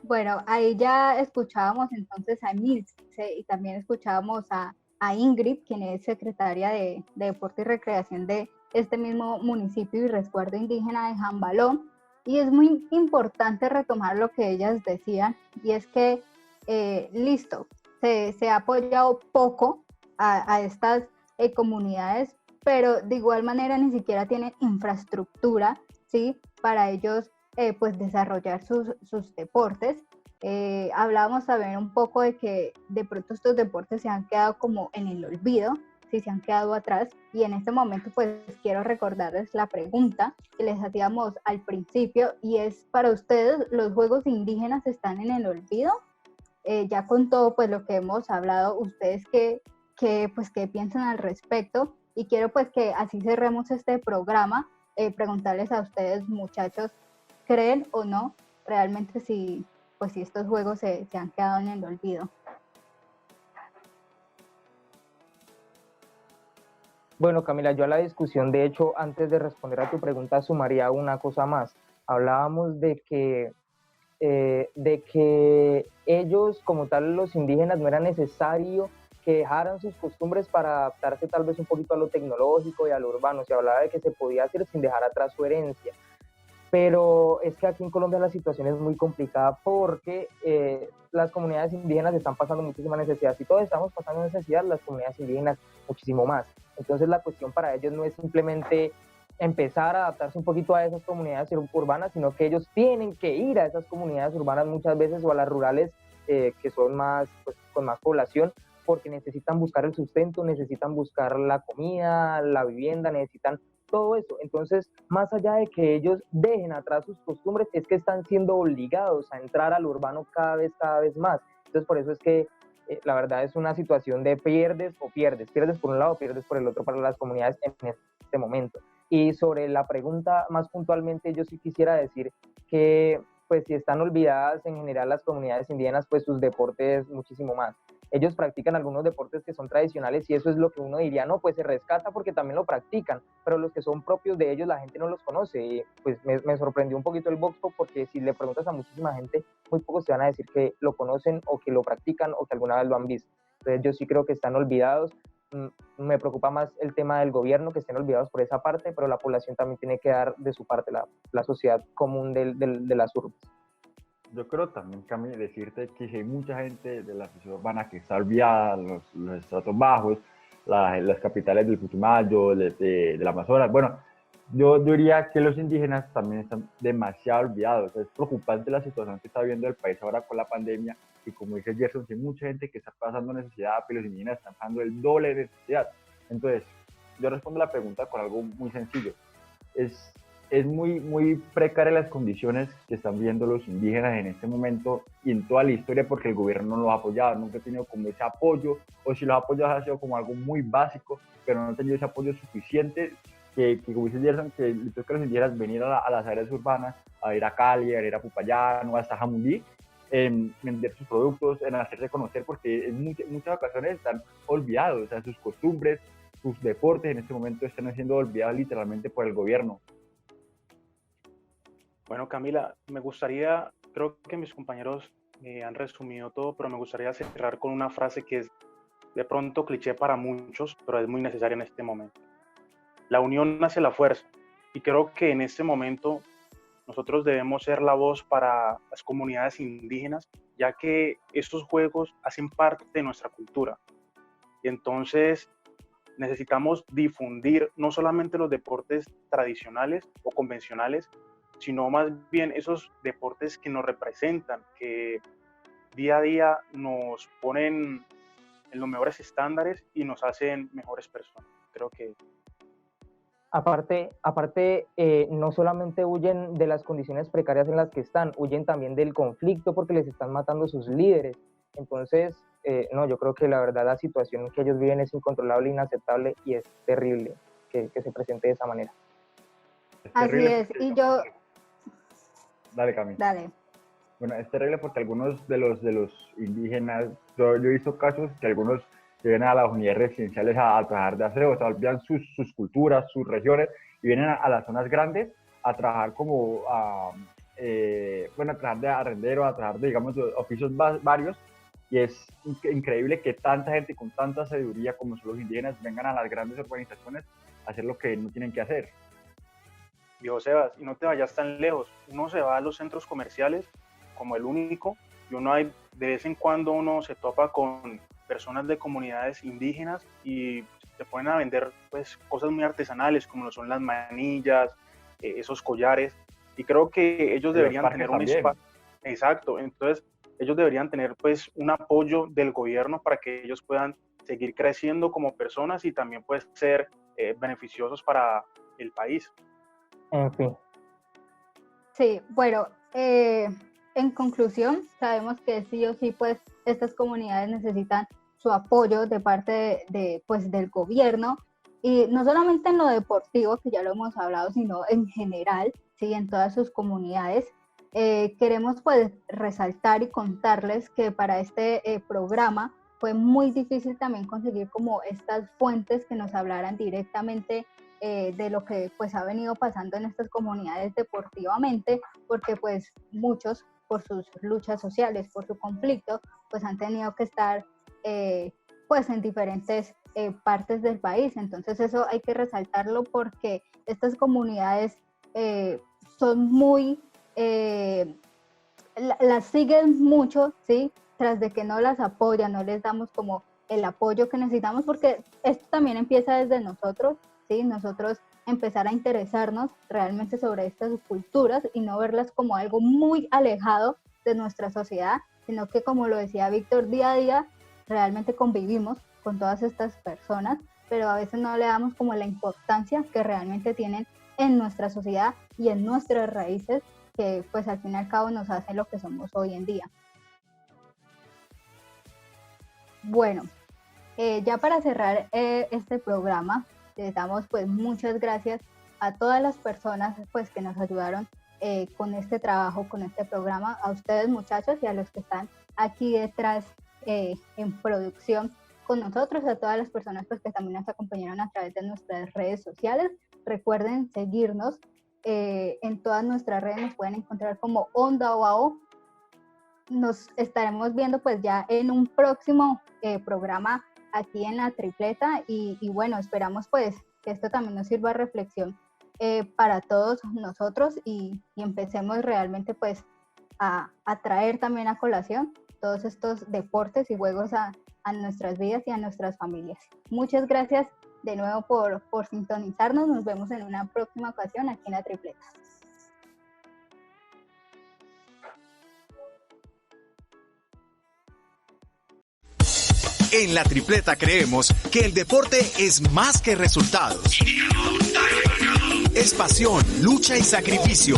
Bueno, ahí ya escuchábamos entonces a Milce y también escuchábamos a Ingrid, quien es secretaria de Deporte y Recreación de este mismo municipio y resguardo indígena de Jambaló. Y es muy importante retomar lo que ellas decían, y es que, listo, se ha apoyado poco a estas comunidades, pero de igual manera ni siquiera tienen infraestructura, ¿sí? Para ellos pues desarrollar sus deportes. Hablábamos también un poco de que de pronto estos deportes se han quedado como en el olvido, si se han quedado atrás, y en este momento pues quiero recordarles la pregunta que les hacíamos al principio, y es: para ustedes, ¿los juegos indígenas están en el olvido? Ya con todo pues lo que hemos hablado, ¿ustedes qué piensan al respecto? Y quiero pues que así cerremos este programa, preguntarles a ustedes, muchachos, ¿creen o no realmente si estos juegos se han quedado en el olvido? Bueno, Camila, yo a la discusión, de hecho, antes de responder a tu pregunta, sumaría una cosa más. Hablábamos de que ellos, como tal, los indígenas, no era necesario que dejaran sus costumbres para adaptarse tal vez un poquito a lo tecnológico y a lo urbano. Se hablaba de que se podía hacer sin dejar atrás su herencia. Pero es que aquí en Colombia la situación es muy complicada porque las comunidades indígenas están pasando muchísima necesidad. Si todos estamos pasando necesidad, las comunidades indígenas muchísimo más. Entonces la cuestión para ellos no es simplemente empezar a adaptarse un poquito a esas comunidades urbanas, sino que ellos tienen que ir a esas comunidades urbanas muchas veces, o a las rurales que son más, pues, con más población, porque necesitan buscar el sustento, necesitan buscar la comida, la vivienda, necesitan todo eso. Entonces, más allá de que ellos dejen atrás sus costumbres, es que están siendo obligados a entrar al urbano cada vez más. Entonces, por eso es que la verdad es una situación de pierdes por un lado, pierdes por el otro para las comunidades en este momento. Y sobre la pregunta más puntualmente, yo sí quisiera decir que pues si están olvidadas en general las comunidades indígenas, pues sus deportes muchísimo más. Ellos practican algunos deportes que son tradicionales y eso es lo que uno diría, no, pues se rescata porque también lo practican, pero los que son propios de ellos la gente no los conoce. Y pues me sorprendió un poquito el box pop, porque si le preguntas a muchísima gente, muy pocos te van a decir que lo conocen o que lo practican o que alguna vez lo han visto. Entonces yo sí creo que están olvidados. Me preocupa más el tema del gobierno, que estén olvidados por esa parte, pero la población también tiene que dar de su parte, la sociedad común de las urbes. Yo creo también, Cami, decirte que si hay mucha gente de la sociedad urbana que está olvidada, los estratos bajos, las capitales del Putumayo, del Amazonas. Bueno, yo diría que los indígenas también están demasiado olvidados. Es preocupante la situación que está viviendo el país ahora con la pandemia y como dice Gerson, hay mucha gente que está pasando necesidad, pero los indígenas están pasando el doble de necesidad. Entonces, yo respondo la pregunta con algo muy sencillo. Es muy precaria las condiciones que están viviendo los indígenas en este momento y en toda la historia porque el gobierno no los ha apoyado, nunca ha tenido como ese apoyo, o si los ha apoyado ha sido como algo muy básico, pero no ha tenido ese apoyo suficiente que como dice Gerson, que le toca a los indígenas venir a las áreas urbanas, a ir a Cali, a ir a Popayán o hasta Jamundí, en vender sus productos, en hacerse conocer, porque en muchas ocasiones están olvidados, o sea, sus costumbres, sus deportes en este momento están siendo olvidados literalmente por el gobierno. Bueno, Camila, me gustaría, creo que mis compañeros han resumido todo, pero me gustaría cerrar con una frase que es de pronto cliché para muchos, pero es muy necesaria en este momento. La unión hace la fuerza, y creo que en este momento nosotros debemos ser la voz para las comunidades indígenas, ya que estos juegos hacen parte de nuestra cultura. Y entonces necesitamos difundir no solamente los deportes tradicionales o convencionales, sino más bien esos deportes que nos representan, que día a día nos ponen en los mejores estándares y nos hacen mejores personas. Creo que... Aparte, no solamente huyen de las condiciones precarias en las que están, huyen también del conflicto porque les están matando sus líderes. Entonces, no, yo creo que la verdad la situación que ellos viven es incontrolable, inaceptable y es terrible que se presente de esa manera. Así es, y yo... Dale, Camila. Dale. Bueno, es terrible porque algunos de los indígenas, yo he visto casos que algunos vienen a las unidades residenciales a trabajar de aseo, o sea, olvidan sus culturas, sus regiones, y vienen a las zonas grandes a trabajar como, a trabajar de arrendero, a trabajar de, digamos, de oficios varios, y es increíble que tanta gente con tanta sabiduría como son los indígenas vengan a las grandes organizaciones a hacer lo que no tienen que hacer. Viejo Sebas, y no te vayas tan lejos, uno se va a los centros comerciales como el único, y de vez en cuando uno se topa con personas de comunidades indígenas y se ponen a vender pues cosas muy artesanales como lo son las manillas, esos collares, y creo que ellos deberían tener un espacio. Exacto, entonces ellos deberían tener pues un apoyo del gobierno para que ellos puedan seguir creciendo como personas y también pues ser beneficiosos para el país. En fin. Sí, bueno, en conclusión, sabemos que sí o sí, pues, estas comunidades necesitan su apoyo de parte del gobierno, y no solamente en lo deportivo, que ya lo hemos hablado, sino en general, sí, en todas sus comunidades. Queremos, pues, resaltar y contarles que para este programa fue muy difícil también conseguir como estas fuentes que nos hablaran directamente de lo que pues ha venido pasando en estas comunidades deportivamente, porque pues muchos por sus luchas sociales, por su conflicto, pues han tenido que estar pues en diferentes partes del país. Entonces eso hay que resaltarlo porque estas comunidades son muy, las siguen mucho, ¿sí? Tras de que no las apoyan, no les damos como el apoyo que necesitamos, porque esto también empieza desde nosotros, ¿sí? Nosotros empezar a interesarnos realmente sobre estas culturas y no verlas como algo muy alejado de nuestra sociedad, sino que, como lo decía Víctor, día a día realmente convivimos con todas estas personas, pero a veces no le damos como la importancia que realmente tienen en nuestra sociedad y en nuestras raíces, que pues al fin y al cabo nos hacen lo que somos hoy en día. Bueno, ya para cerrar este programa, les damos pues muchas gracias a todas las personas pues que nos ayudaron con este trabajo, con este programa, a ustedes muchachos y a los que están aquí detrás en producción con nosotros, a todas las personas pues que también nos acompañaron a través de nuestras redes sociales. Recuerden seguirnos en todas nuestras redes, nos pueden encontrar como Onda OAO. Nos estaremos viendo pues ya en un próximo programa aquí en La Tripleta y bueno, esperamos pues que esto también nos sirva de reflexión para todos nosotros y empecemos realmente pues a traer también a colación todos estos deportes y juegos a nuestras vidas y a nuestras familias. Muchas gracias de nuevo por sintonizarnos. Nos vemos en una próxima ocasión aquí en La Tripleta. En La Tripleta creemos que el deporte es más que resultados. Es pasión, lucha y sacrificio.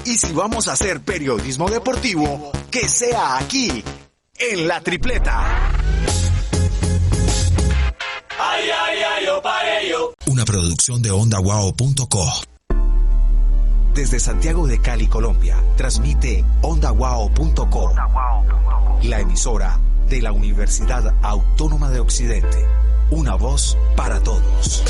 Y si vamos a hacer periodismo deportivo, que sea aquí, en La Tripleta. Ay, ay, ay, yo paré yo. Una producción de OndaWow.co. Desde Santiago de Cali, Colombia, transmite OndaWow.co, la emisora de la Universidad Autónoma de Occidente. Una voz para todos.